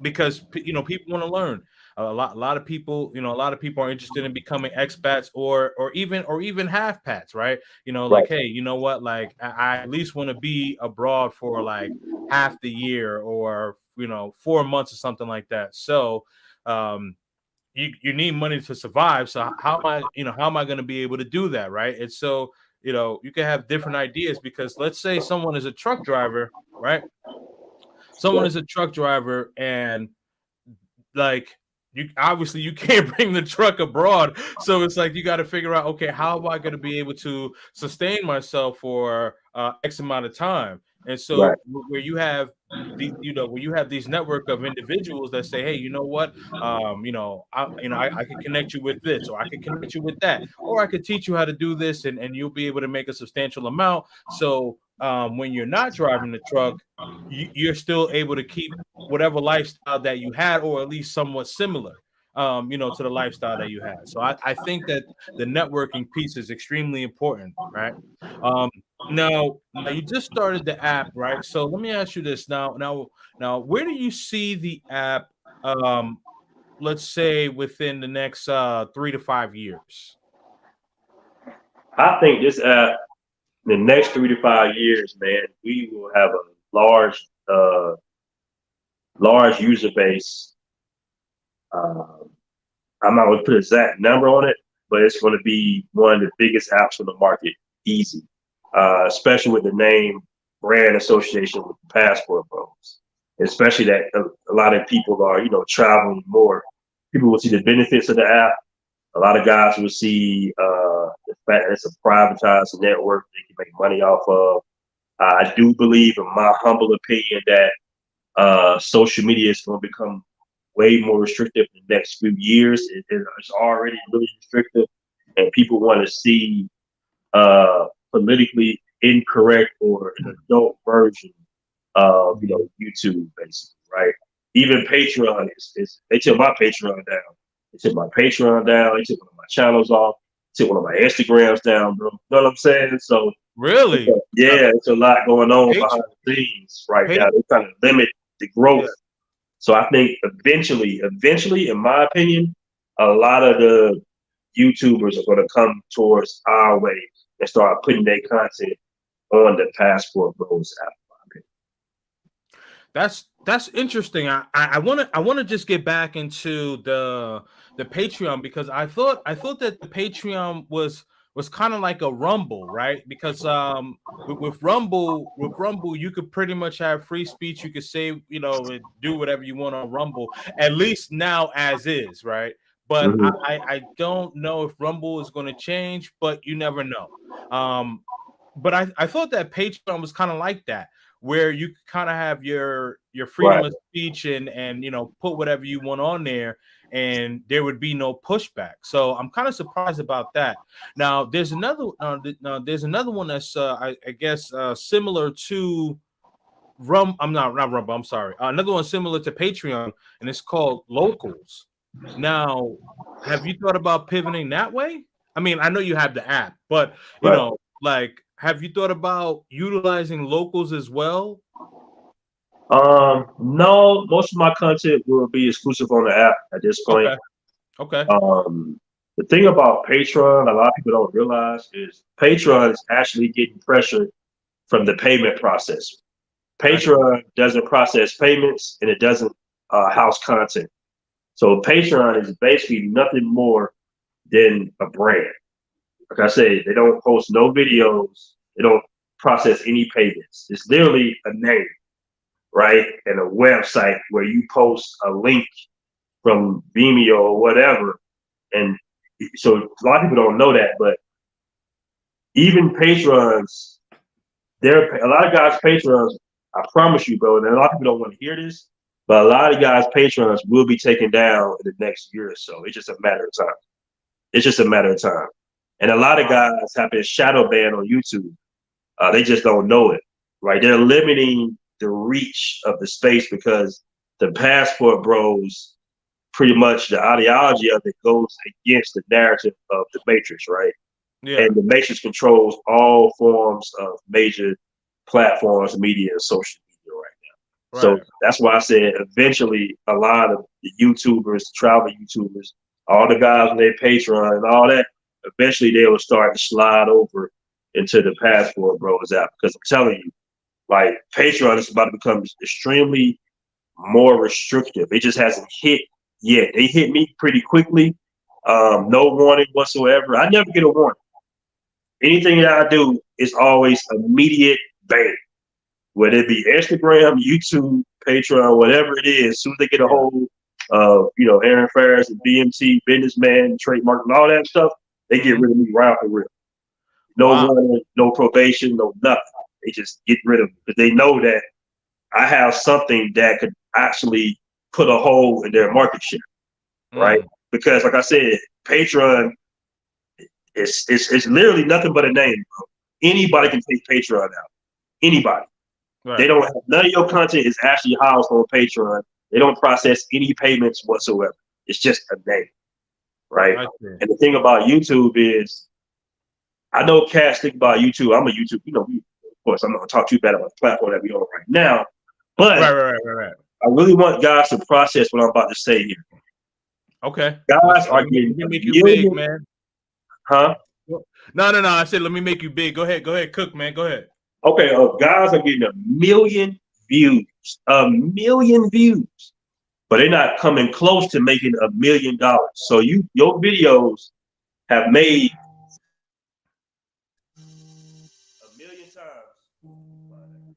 because people want to learn. A lot of people are interested in becoming expats or even half pats, right? Like, hey, you know what? Like, I at least want to be abroad for like half the year or 4 months or something like that. So, you need money to survive. So how am I going to be able to do that, right? And so you can have different ideas because let's say someone is a truck driver, right? Someone is a truck driver and like you can't bring the truck abroad, so it's like you got to figure out, okay, how am I going to be able to sustain myself for X amount of time? And so where you have these network of individuals that say, hey, you know what, I can connect you with this, or I can connect you with that, or I could teach you how to do this, and you'll be able to make a substantial amount. So when you're not driving the truck, you're still able to keep whatever lifestyle that you had, or at least somewhat similar, to the lifestyle that you had. So I think that the networking piece is extremely important, right? Now you just started the app, right? So let me ask you this now, where do you see the app, let's say within the next 3 to 5 years? I think this app, the next 3 to 5 years, man, we will have a large user base. I'm not going to put an exact number on it, but it's going to be one of the biggest apps on the market, easy. Especially with the name brand association with the passport bros. Especially that a lot of people are, traveling more. People will see the benefits of the app. A lot of guys will see the fact that it's a privatized network they can make money off of. I do believe, in my humble opinion, that social media is going to become way more restrictive in the next few years. It's already really restrictive, and people want to see politically incorrect or an adult version of YouTube, basically, right? Even Patreon is they took my Patreon down. They took my Patreon down. They took one of my channels off. They took one of my Instagrams down, bro. You know what I'm saying? So really, it's a lot going on behind the scenes right now. They're trying to limit the growth. Yeah. So I think eventually, in my opinion, a lot of the YouTubers are going to come towards our way and start putting their content on the Passport Bros app. That's interesting. I want to just get back into the Patreon, because I thought that the Patreon was was kind of like a Rumble, right? Because with Rumble, you could pretty much have free speech. You could say, you know, and do whatever you want on Rumble, at least now as is, right? But Mhm. I don't know if Rumble is going to change, but you never know. But I thought that Patreon was kind of like that, where you kind of have your freedom Right. of speech and you know, put whatever you want on there, and there would be no pushback. So I'm kind of surprised about that. Now there's another there's another one that's I guess similar to I'm not Rumble. I'm sorry. Another one similar to Patreon, and it's called Locals. Now, have you thought about pivoting that way? I mean, I know you have the app, but you Right. know, like, have you thought about utilizing Locals as well? No, most of my content will be exclusive on the app at this point. Okay, okay, The thing about Patreon, a lot of people don't realize is Patreon is actually getting pressure from the payment process. I see. Patreon doesn't process payments and it doesn't house content. So Patreon is basically nothing more than a brand. Like I said, they don't post no videos. They don't process any payments. It's literally a name, right? And a website where you post a link from Vimeo or whatever. And so a lot of people don't know that, but even patrons, there a lot of guys' patrons, I promise you, bro, and a lot of people don't want to hear this, but a lot of guys' patrons will be taken down in the next year or so. It's just a matter of time. It's just a matter of time. And a lot of guys have been shadow banned on YouTube. They just don't know it, right? They're limiting the reach of the space because the passport bros, pretty much the ideology of it goes against the narrative of the Matrix, right? Yeah, And the Matrix controls all forms of major platforms, media, and social media right now. So right. that's why I said eventually a lot of the YouTubers, travel YouTubers, all the guys on their Patreon and all that, eventually they will start to slide over into the Passport Bros app. Because I'm telling you, like Patreon is about to become extremely more restrictive. It just hasn't hit yet. They hit me pretty quickly. No warning whatsoever. I never get a warning. Anything that I do is always immediate ban. Whether it be Instagram, YouTube, Patreon, whatever it is, as soon as they get a Yeah. hold of, you know, Aaron Farris and BMT, businessman, trademark, and all that stuff, they get Mhm. rid of me right off the rip. No Wow. warning, no probation, no nothing. They just get rid of me because they know that I have something that could actually put a hole in their market share, right? Mm. Because, like I said, Patreon it's literally nothing but a name, bro. Anybody Right. can take Patreon out. Anybody. They Right. don't have none of your content is actually housed on Patreon. They don't process any payments whatsoever. It's just a name, right? I see. And the thing about YouTube is, I know cats think about YouTube. I'm a YouTube, you know, of course, I'm not gonna talk too bad about the platform that we on right now, but Right. Right. Right. Right. Right. I really want guys to process what I'm about to say here. Okay. Guys Let are me, getting let me a make you big, million, man. huh? No, no, no. I said let me make you big. Go ahead. Go ahead. Cook, man. Go ahead. Okay, guys are getting views, a million views, but they're not coming close to making $1 million. So your videos have made 1 million times,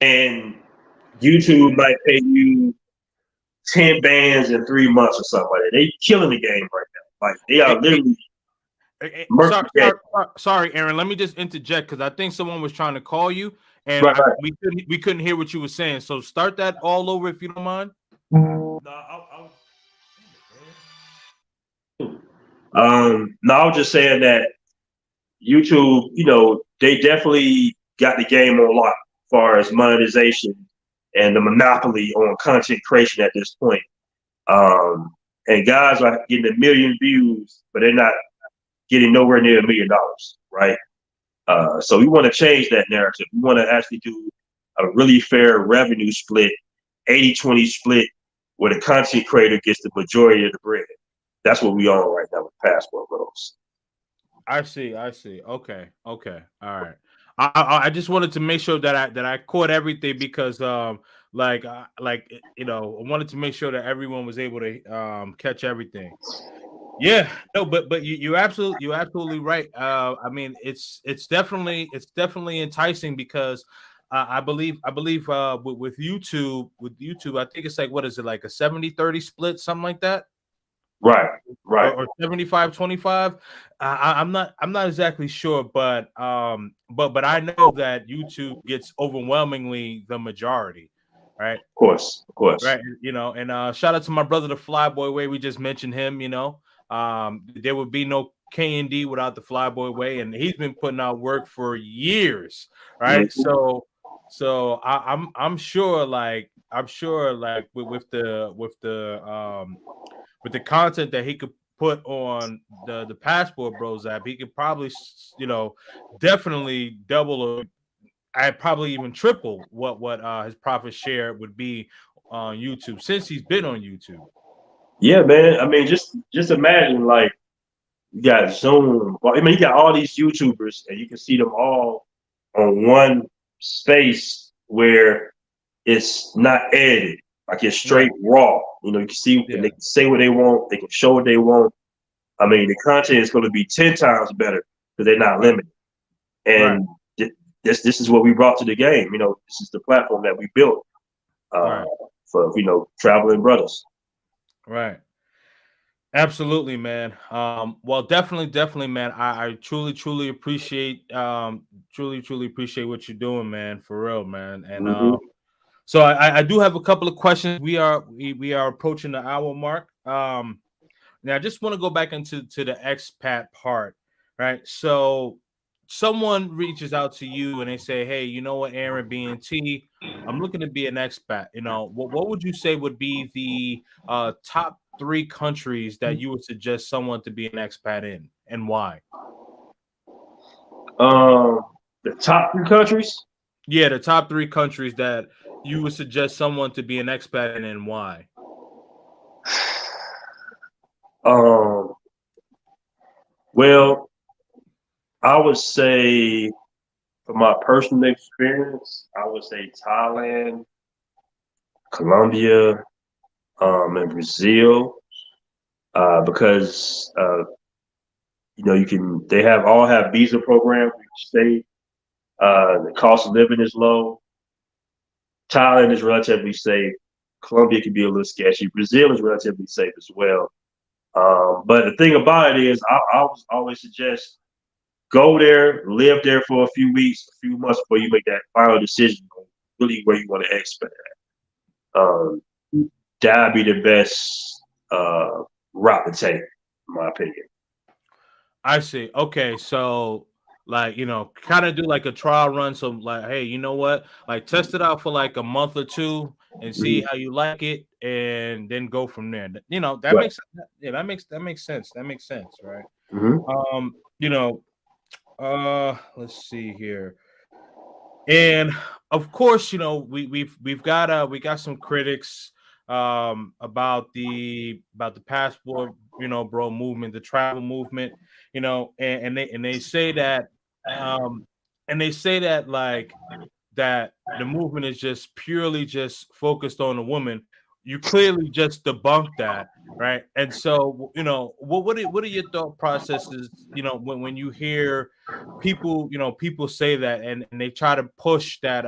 and YouTube might pay you 10 bands in 3 months or something like that. They killing the game right now. Like they Hey, are hey, literally Sorry, murking the game. sorry, Aaron. Let me just interject because I think someone was trying to call you, and Right, right. we couldn't hear what you were saying. So start that all over if you don't mind. No, I was just saying that YouTube, you know, they definitely got the game on lock as far as monetization and the monopoly on content creation at this point. And guys are getting 1 million views, but they're not getting nowhere near $1 million, right? So we want to change that narrative. We want to actually do a really fair revenue split, 80-20 split, where the content creator gets the majority of the bread. That's what we on right now with Passport Bros. I see. I see. Okay. Okay. All right. I just wanted to make sure that I caught everything because like you know, I wanted to make sure that everyone was able to catch everything. Yeah, no, but you're absolutely right. I mean, it's definitely enticing because I believe with YouTube, I think it's like, what is it, like a 70-30 split, something like that, Right, right. or 75-25. I'm not exactly sure, but I know that YouTube gets overwhelmingly the majority, right? Of course, of course. Right, and shout out to my brother, the Flyboy Way. We just mentioned him. There would be no K&D without the Flyboy Way, and he's been putting out work for years, right? Mhm. I'm sure, like with the content that he could put on the Passport Bros app, he could probably definitely double, or I probably even triple what his profit share would be on YouTube since he's been on YouTube. Yeah, man. I mean, just imagine like you got Zoom. Well, I mean, you got all these YouTubers, and you can see them all on one space where it's not edited, like it's Right. straight raw. You can see, and Yeah. they can say what they want, they can show what they want. I mean, the content is going to be 10 times better because they're not Right. limited. Right. And this is what we brought to the game. This is the platform that we built uh, Right. for traveling brothers. Right. Absolutely, man. Well, definitely, man. I truly appreciate, truly appreciate what you're doing, man. For real, man. And Hmm. so I do have a couple of questions. We are approaching the hour mark. Now, I just want to go back into the expat part, right? So, someone reaches out to you and they say, "Hey, you know what, Aaron, BNT, I'm looking to be an expat. What would you say would be the top three countries that you would suggest someone to be an expat in, and why?" Um, the top 3 countries. Yeah, the top three countries that you would suggest someone to be an expat in, and why? Um, well, I would say, from my personal experience, I would say Thailand, Colombia, and Brazil, because they all have visa programs for each state. The cost of living is low. Thailand is relatively safe. Colombia can be a little sketchy. Brazil is relatively safe as well. But the thing about it is, I always suggest go there, live there for a few weeks, a few months before you make that final decision on really where you want to expat. Um, that'd be the best route to take, in my opinion. I see. Okay, so like kind of do like a trial run. So like, hey, you know what? Like test it out for like a month or two and see Mhm. how you like it, and then go from there. That Right. makes yeah, that makes sense. That makes sense, right? Hmm. Um, you know, let's see here. And of course, we got some critics about the passport, bro, movement, the travel movement, and they say that um like that the movement is just purely just focused on the woman. You clearly just debunked that, right? And so, what are your thought processes, when you hear people say that, and they try to push that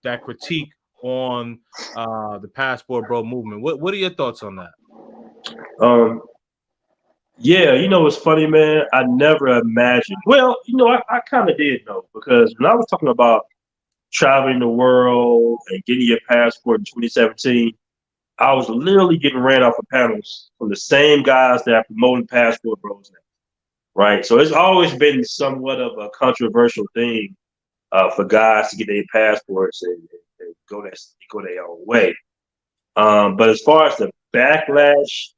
that critique on the passport bro movement. What are your thoughts on that? Um, yeah, it's funny, man. I never imagined. Well, I kind of did know because when I was talking about traveling the world and getting your passport in 2017, I was literally getting ran off of panels from the same guys that are promoting passport bros now, right? So it's always been somewhat of a controversial thing for guys to get their passports and go their own way. But as far as the backlash,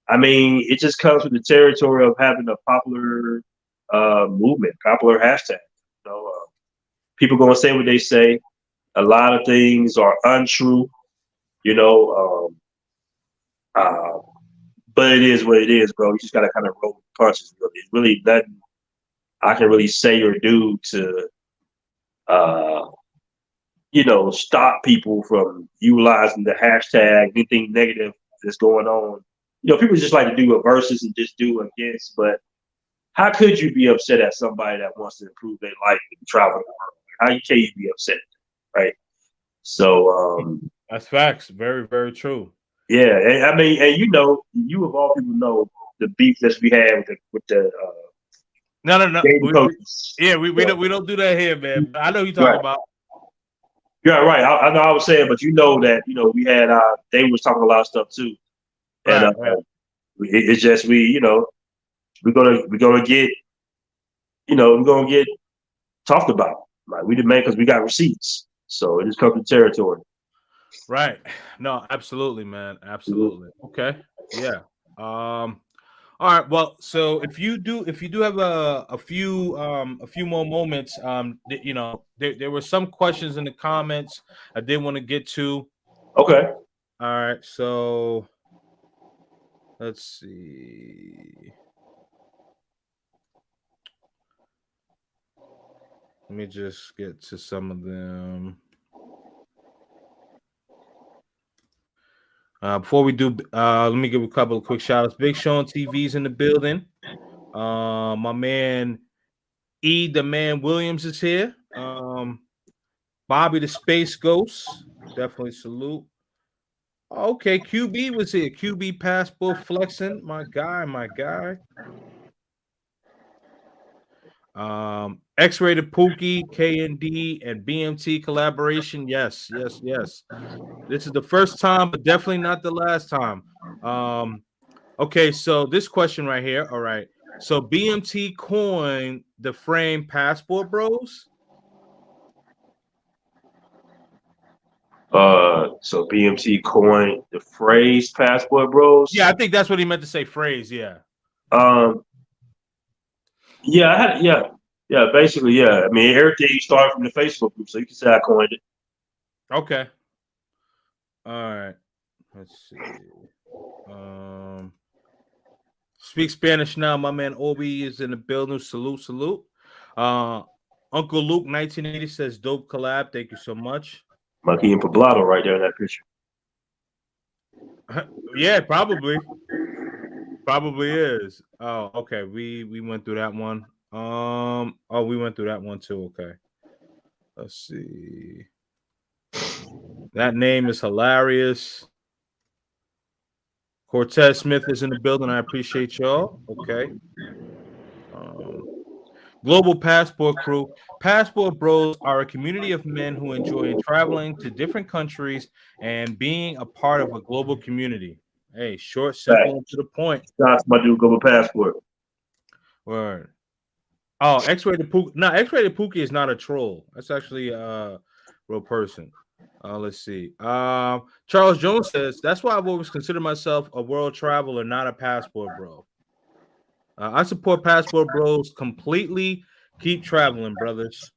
I mean, it just comes with the territory of having a popular movement, popular hashtag. People gonna say what they say. A lot of things are untrue, you know. Uh, but it is what it is, bro. You just gotta kind of roll with the punches. Really. It's really nothing I can really say or do to, uh, stop people from utilizing the hashtag, anything negative that's going on people just like to do a versus and just do against, but how could you be upset at somebody that wants to improve their life and travel the world? How can you be upset, right? So That's facts. Very, very true. yeah, and I mean, and you of all people know the beef that we had with the No. dating coaches. We don't do that here, man. I know who you talking Right. about. Yeah, right. I know I was saying, but we had they was talking a lot of stuff too, and Right. it's just we're gonna get we're gonna get talked about. Like we demand because we got receipts, so it just comes to territory. Right. No, absolutely, man. Mhm. Absolutely. Okay. Yeah. All right. Well, so if you do have a few more moments, there were some questions in the comments I did want to get to. Okay. All right. So let's see. Let me just get to some of them. Before we do, let me give a couple of quick shout outs. Big Sean TV's in the building. My man the Man Williams is here. Bobby the Space Ghost, definitely salute. Okay, QB was here. QB passport flexing, my guy. X-rated Pookie, KND, and BMT collaboration. Yes. This is the first time, but definitely not the last time. Okay, so this question right here. All right. So BMT coined the frame Passport Bros. So BMT coined the phrase "passport bros." Yeah, I think that's what he meant to say. Phrase, yeah. Um, yeah, yeah. Basically, yeah. I mean, everything started from the Facebook group, so you can say I coined it. Okay. All right. Let's see. Speak Spanish now. My man Obi is in the building. Salute. Uncle Luke 1980 says dope collab. Thank you so much. Monkey and Poblado right there in that picture. Yeah, probably is. Oh, okay. We went through that one. We went through that one too. Okay. Let's see. That name is hilarious. Cortez Smith is in the building. I appreciate y'all. Okay. Global Passport Crew. Passport Bros are a community of men who enjoy traveling to different countries and being a part of a global community. Hey, short, simple, and to the point. That's my dude, Global Passport. Word. Oh, X-rated Pookie. No, X-rated Pookie is not a troll. That's actually a real person. Let's see. Charles Jones says that's why I've always considered myself a world traveler, not a passport bro. I support Passport Bros completely. Keep traveling, brothers.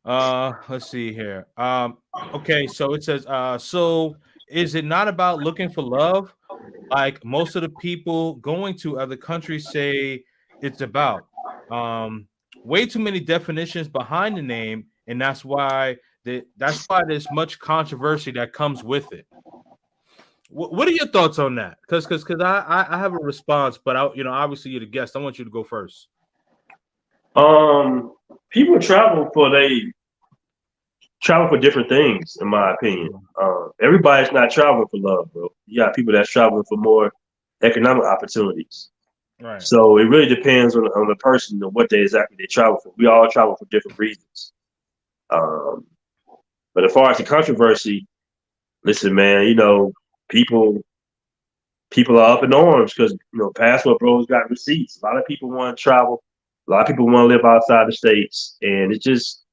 Let's see here. Okay, so it says, so is it not about looking for love? Like most of the people going to other countries say it's about. Way too many definitions behind the name, and that's why there's much controversy that comes with it. What are your thoughts on that? Because I have a response, but obviously you're the guest. I want you to go first. People travel for different things, in my opinion. Everybody's not traveling for love, bro. You got people that's traveling for more economic opportunities. Right. So it really depends on the person and what they travel for. We all travel for different reasons. But as far as the controversy, listen, man, people are up in arms because Passport Bros got receipts. A lot of people want to travel. A lot of people want to live outside the states, and it's just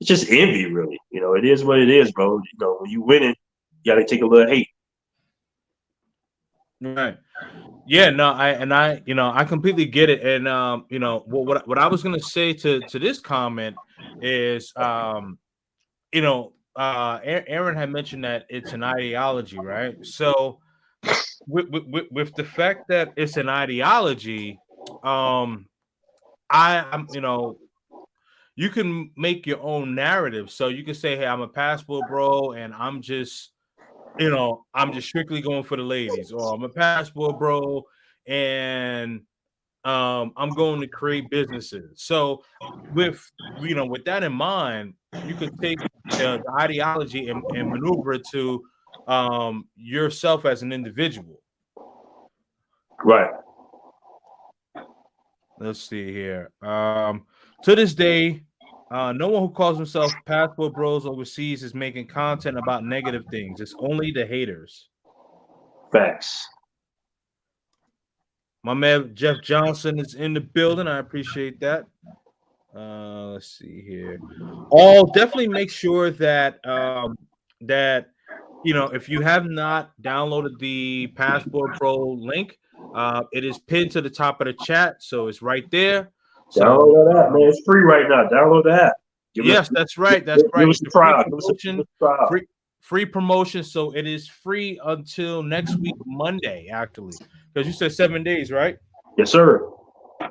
envy, really. It is what it is, bro. When you winning, you got to take a little hate. Right. Yeah. No. I completely get it. And what I was gonna say to this comment is, Aaron had mentioned that it's an ideology, right? So with the fact that it's an ideology, I'm you can make your own narrative. So you can say, hey, I'm a passport bro, and I'm just you know, I'm just strictly going for the ladies, or I'm a passport bro, and I'm going to create businesses. So with with that in mind, you could take the ideology and maneuver it to yourself as an individual. Right. Let's see here. To this day, no one who calls himself passport bros overseas is making content about negative things. It's only the haters. Facts. My man Jeff Johnson is in the building. I appreciate that. Let's see here. All definitely make sure that that if you have not downloaded the Passport Pro link, it is pinned to the top of the chat, so it's right there. So Download that, man. It's free right now. Download the app. Yes, that's right. That's right. Give us a trial. Give us a trial. Free promotion. So it is free until next week, Monday, actually. Because you said 7 days, right? Yes, sir.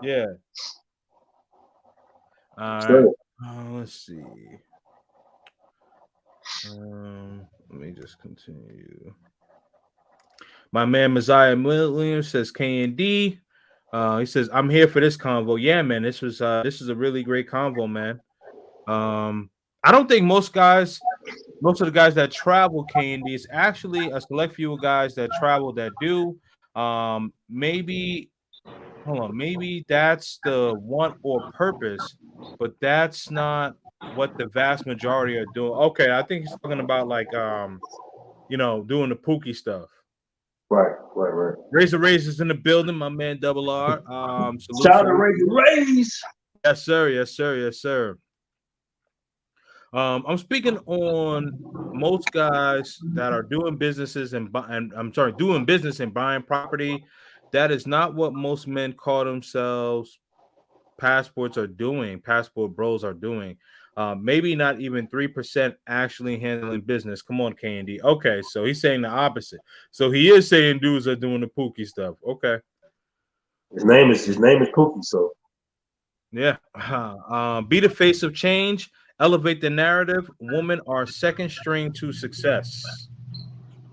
Yeah. All Sure. right. Let's see. Let me just continue. My man Messiah Williams says KND. He says, I'm here for this convo. Yeah, man. This is a really great convo, man. I don't think most of the guys that travel KND is actually a select few guys that travel that do. Maybe that's the want or purpose, but that's not what the vast majority are doing. Okay, I think he's talking about like doing the Pookie stuff. Right. Razor is in the building, my man Double R. Shout out to Razor. Yes, sir. I'm speaking on most guys that are doing businesses doing business and buying property. That is not what most men call themselves passport bros are doing. Maybe not even 3% actually handling business. Come on, Candy. Okay, so he's saying the opposite. So he is saying dudes are doing the Pookie stuff. Okay. His name is Pookie, so yeah. Be the face of change, elevate the narrative. Women are second string to success.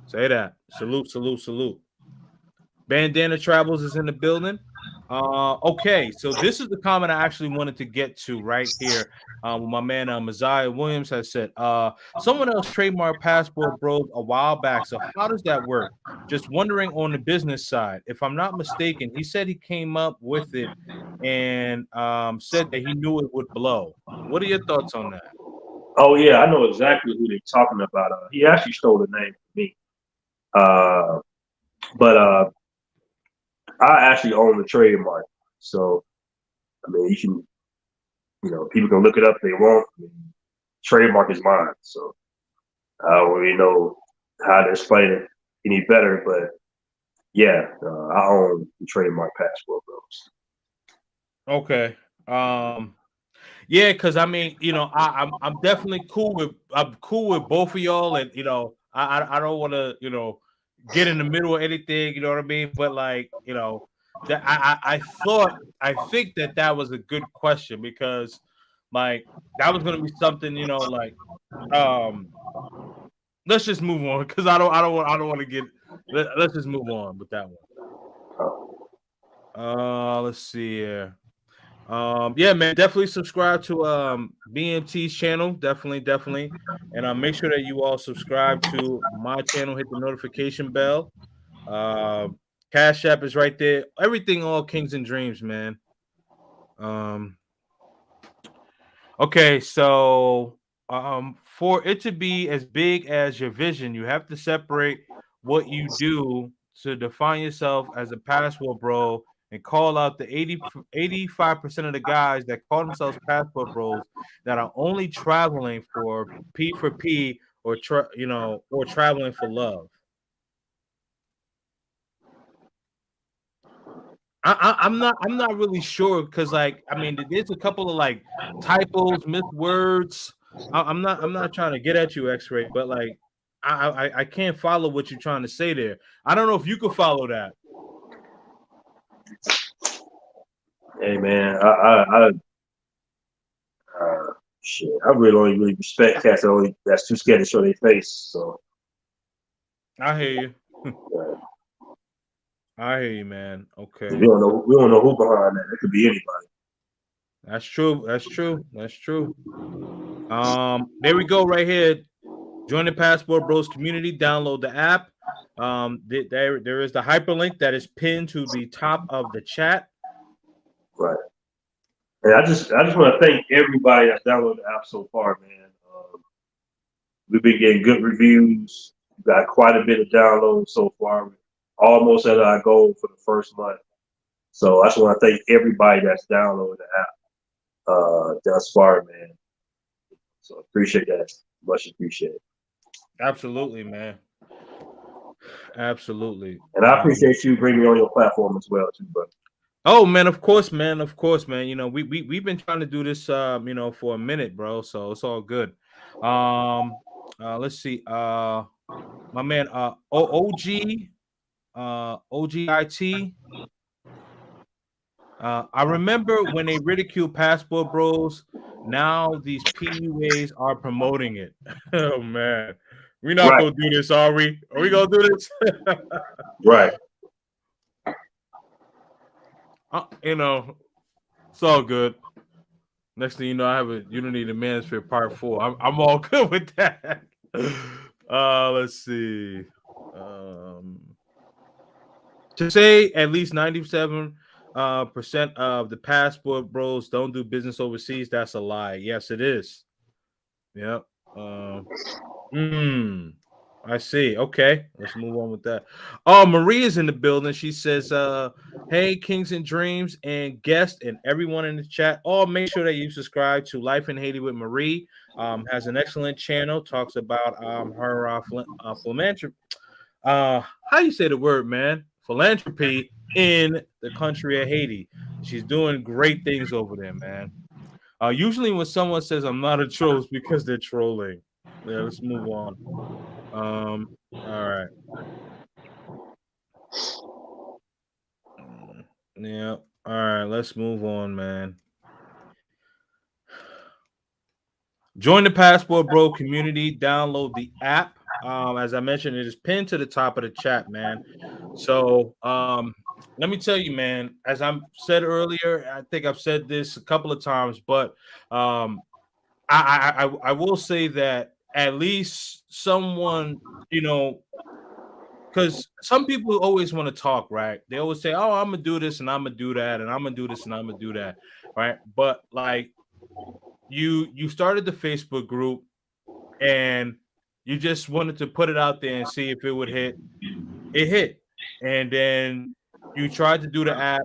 Say that. Salute. Bandana Travels is in the building. Okay, so this is the comment I actually wanted to get to right here. My man Messiah Williams has said, someone else trademarked Passport Bros a while back. So how does that work? Just wondering on the business side. If I'm not mistaken, he said he came up with it and said that he knew it would blow. What are your thoughts on that? Oh yeah, I know exactly who they're talking about. He actually stole the name from me. But I actually own the trademark, so I mean, you can, people can look it up if they want. I mean, trademark is mine, so I don't really know how to explain it any better, but yeah, I own the trademark Passport Bros. Okay. Yeah, because I mean, I'm definitely cool with both of y'all, and I don't want to get in the middle of anything, you know what I mean? But like, that I think that was a good question, because like that was gonna be something, like let's just move on, because I don't want to get let's just move on with that one. Let's see here. Yeah, man, definitely subscribe to BMT's channel, definitely, and make sure that you all subscribe to my channel, hit the notification bell. Cash App is right there. Everything, all Kings and Dreams, man. Okay, so for it to be as big as your vision, you have to separate what you do to define yourself as a passport bro, and call out the 85% of the guys that call themselves passport bros that are only traveling for P or traveling for love. I'm not really sure, because like I mean there's a couple of like typos, missed words. I'm not trying to get at you, X-Ray, but like I can't follow what you're trying to say there. I don't know if you could follow that. Hey man, shit, I really don't really respect cats that's too scared to show their face. So I hear you. Right. I hear you, man. We Okay. don't know. We don't know who behind that. It could be anybody. That's true. That's true. That's true. There we go, right here. Join the Passport Bros community. Download the app. There is the hyperlink that is pinned to the top of the chat. Right. And I just want to thank everybody that's downloaded the app so far, man. We've been getting good reviews. We've got quite a bit of downloads so far. We're almost at our goal for the first month. So I just want to thank everybody that's downloaded the app thus far, man. So appreciate that. Much appreciated. Absolutely, man. Absolutely. And I appreciate you bringing me on your platform as well, too, bro. Oh man, of course, man. Of course, man. You know, we've been trying to do this for a minute, bro. So it's all good. Let's see. My man OG OGIT. I remember when they ridiculed Passport Bros. Now these PUAs are promoting it. Oh man. We're not Right. gonna do this, are we? Are we gonna do this? Right. It's all good. Next thing you know, I have a Unity to Manosphere Part 4. I'm all good with that. Let's see. To say at least 97% of the Passport Bros don't do business overseas, that's a lie. Yes, it is. Yep. I see. Okay, let's move on with that. Oh, Maria's in the building. She says, hey, Kings and Dreams and guests and everyone in the chat. Oh, make sure that you subscribe to Life in Haiti with Marie. Has an excellent channel, talks about her philanthropy. How you say the word, man? Philanthropy in the country of Haiti. She's doing great things over there, man. Usually when someone says I'm not a troll, it's because they're trolling. Yeah, let's move on. All right. Yeah. All right. Let's move on, man. Join the Passport Bro community. Download the app. As I mentioned, it is pinned to the top of the chat, man. So, let me tell you, man. As I said earlier, I think I've said this a couple of times, but I will say that at least someone, you know, because some people always want to talk, right? They always say, "Oh, I'm gonna do this and I'm gonna do that, and I'm gonna do this and I'm gonna do that," right? But like you started the Facebook group and you just wanted to put it out there and see if it would hit. It hit, and then you tried to do the app.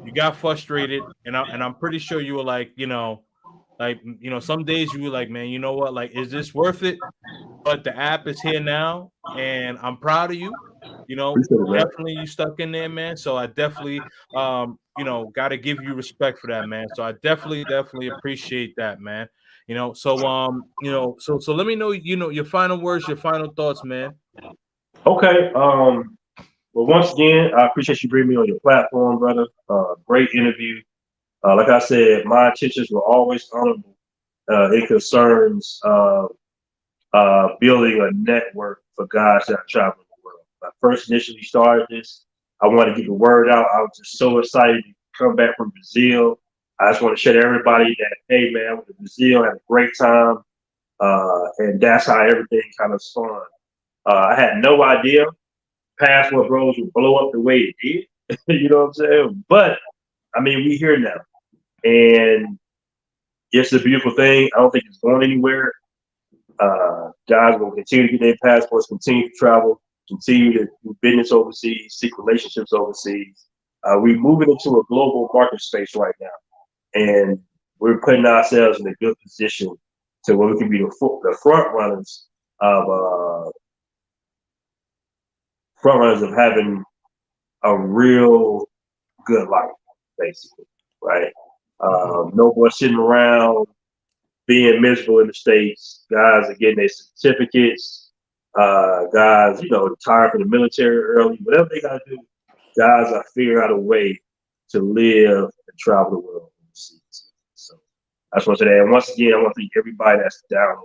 You got frustrated, and I'm pretty sure you were like, some days you were like, man, you know what? Like, is this worth it? But the app is here now, and I'm proud of you. Appreciate it, man. Definitely you stuck in there, man. So I definitely, got to give you respect for that, man. So I definitely appreciate that, man. So let me know, your final words, your final thoughts, man. Okay. Well, once again, I appreciate you bringing me on your platform, brother. Great interview. Like I said, my intentions were always honorable. It concerns building a network for guys that travel the world. When I first initially started this, I wanted to get the word out. I was just so excited to come back from Brazil. I just want to show everybody that, hey, man, I went to Brazil, had a great time. And that's how everything kind of spun. I had no idea Passport Bros would blow up the way it did. You know what I'm saying? But I mean, we here now, and it's a beautiful thing. I don't think it's going anywhere. Guys will continue to get their passports, continue to travel, continue to do business overseas, seek relationships overseas. We're moving into a global market space right now, and we're putting ourselves in a good position to where we can be the front runners of having a real good life, basically, right? No more sitting around being miserable in the States. Guys are getting their certificates. Guys, retire from the military early. Whatever they got to do, guys are figuring out a way to live and travel the world overseas. So that's what today. And once again, I want to thank everybody that's down on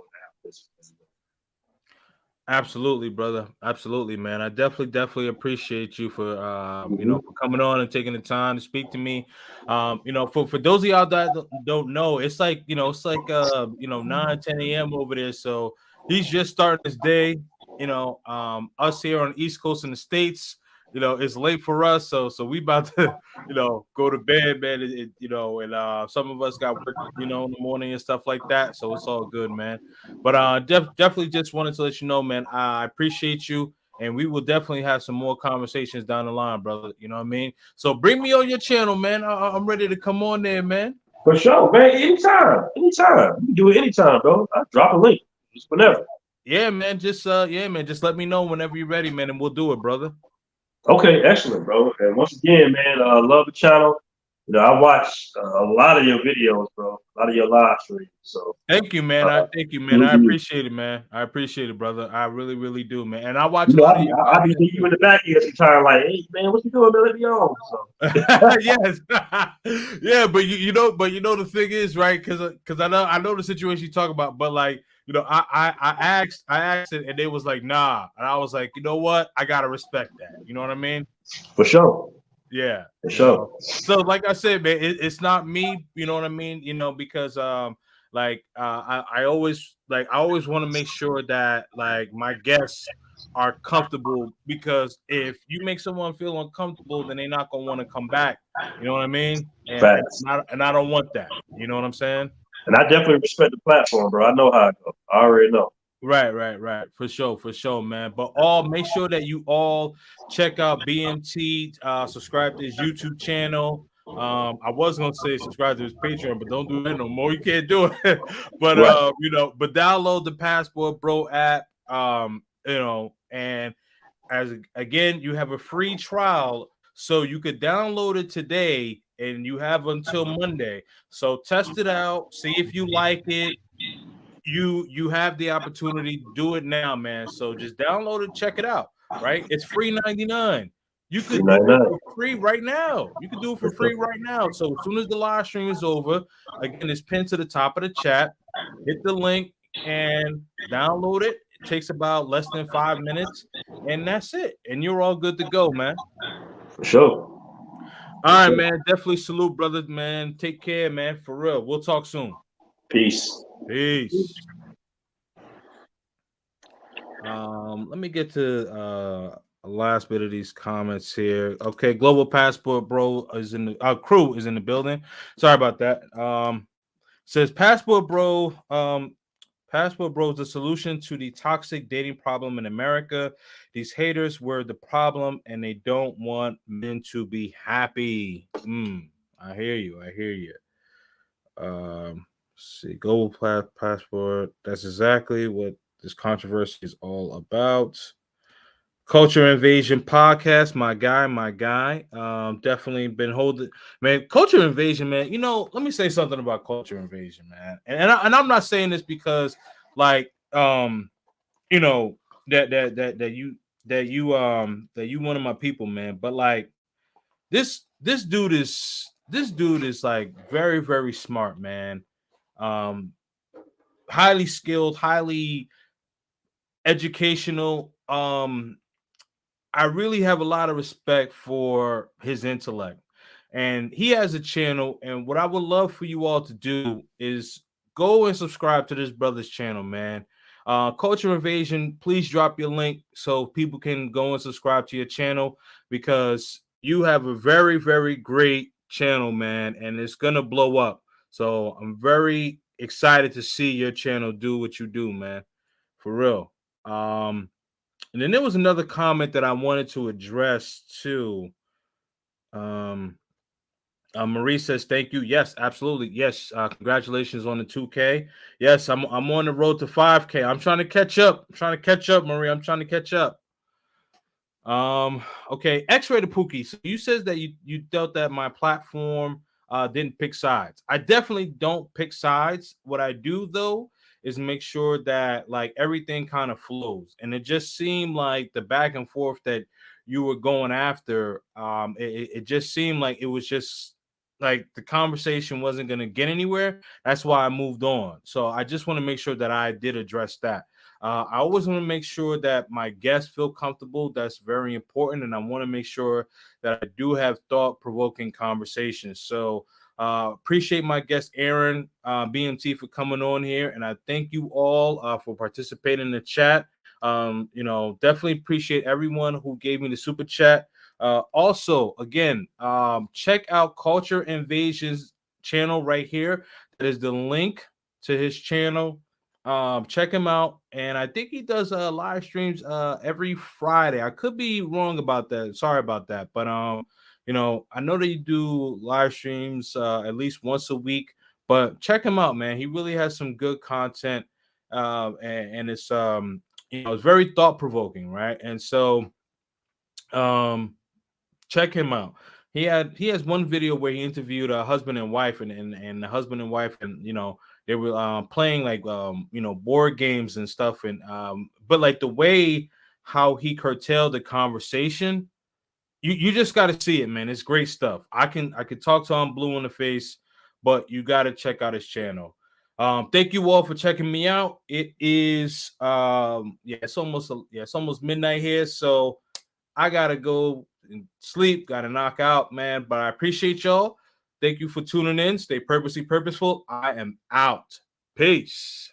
that. Absolutely, brother. Absolutely, man. I definitely appreciate you for Mhm. for coming on and taking the time to speak to me. For those of y'all that don't know, it's like it's like 9, 10 a.m. over there. So he's just starting his day. Us here on the East Coast in the States, it's late for us. So we about to go to bed, man. And some of us got work, in the morning and stuff like that. So it's all good, man. But definitely just wanted to let you know, man, I appreciate you. And we will definitely have some more conversations down the line, brother. You know what I mean? So bring me on your channel, man. I'm ready to come on there, man. For sure, man. Anytime, anytime. You can do it anytime, bro. I drop a link just whenever. Yeah, man. Just let me know whenever you're ready, man, and we'll do it, brother. Okay, excellent, bro. And once again, man, love the channel. I watch a lot of your videos, bro. A lot of your live streams. So, Thank you, man. uh, Thank you, man. I mhm. appreciate it, man. I appreciate it, brother. I really, really do, man. And I watch a lot of your I be content thinking you in the back here sometimes, like, hey, man, what you doing, man? Let me on. So, yes, yeah, but the thing is, right? Because I know the situation you talk about, but like I asked it, and they was like, nah, and I was like, you know what, I gotta respect that. You know what I mean? for sure, Yeah, for sure. So like I said, man, it's not me. You know what I mean? Because I always want to make sure that like my guests are comfortable, because if you make someone feel uncomfortable, then they're not gonna want to come back. You know what I mean? Facts. And I don't want that. You know what I'm saying? And I definitely respect the platform, bro. I know how it goes. I already know. Right. For sure, man. But all make sure that you all check out BMT, subscribe to his YouTube channel. I was gonna say subscribe to his Patreon, but don't do that no more. You can't do it. But Right. but download the Passport Bro app. And as again, you have a free trial, so you could download it today, and you have until Monday. So test it out, see if you like it. You have the opportunity to do it now, man. So just download it, check it out. Right, it's free 99. You could do it 399. for free right now. You could do it for free right now. So as soon as the live stream is over, again, it's pinned to the top of the chat. Hit the link and download it. It takes about less than 5 minutes, and that's it. And you're all good to go, man. For sure. All For right, sure. man. Definitely salute, brother, man. Take care, man. For real. We'll talk soon. Peace. Peace. Let me get to last bit of these comments here. Okay, Global Passport Bro is in the crew is in the building. Sorry about that. Says Passport Bro is the solution to the toxic dating problem in America. These haters were the problem, and they don't want men to be happy. I hear you. See, Passport. That's exactly what this controversy is all about. Culture Invasion podcast, my guy. Definitely been holding, man. Culture Invasion, man. Let me say something about Culture Invasion, man. And I'm not saying this because, like, you know, that you one of my people, man. But like, this dude is like very, very smart, man. Um, Highly skilled, highly educational. I really have a lot of respect for his intellect. And he has a channel. And what I would love for you all to do is go and subscribe to this brother's channel, man. Culture Invasion, please drop your link so people can go and subscribe to your channel, because you have a very, very great channel, man, and it's gonna blow up. So I'm very excited to see your channel do what you do, man. For real. And then there was another comment that I wanted to address too. Um, Marie says, "Thank you. Yes, absolutely. Yes, congratulations on the 2K. Yes, I'm on the road to 5K. I'm trying to catch up. Marie. I'm trying to catch up. Okay, X-rated Pookie. So you says that you felt that my platform didn't pick sides. I definitely don't pick sides. What I do though is make sure that like everything kind of flows. And it just seemed like the back and forth that you were going after, it just seemed like it was just like the conversation wasn't going to get anywhere. That's why I moved on. So I just want to make sure that I did address that. I always want to make sure that my guests feel comfortable. That's very important, and I want to make sure that I do have thought-provoking conversations. So appreciate my guest Aaron BMT for coming on here, and I thank you all for participating in the chat. Definitely appreciate everyone who gave me the super chat. Also, again, check out Culture Invasion's channel right here. That is the link to his channel. Check him out, and I think he does live streams every Friday. I could be wrong about that. Sorry about that, but I know that you do live streams at least once a week. But check him out, man. He really has some good content, and it's very thought provoking, right? And so, check him out. He has one video where he interviewed a husband and wife, and the husband and wife, and they were playing like board games and stuff, and but like the way how he curtailed the conversation, you just got to see it, man. It's great stuff. I can talk to him blue in the face, but you got to check out his channel. Thank you all for checking me out. It is it's almost midnight here, so I gotta go and sleep, gotta knock out, man. But I appreciate y'all. Thank you for tuning in. Stay purposely purposeful. I am out. Peace.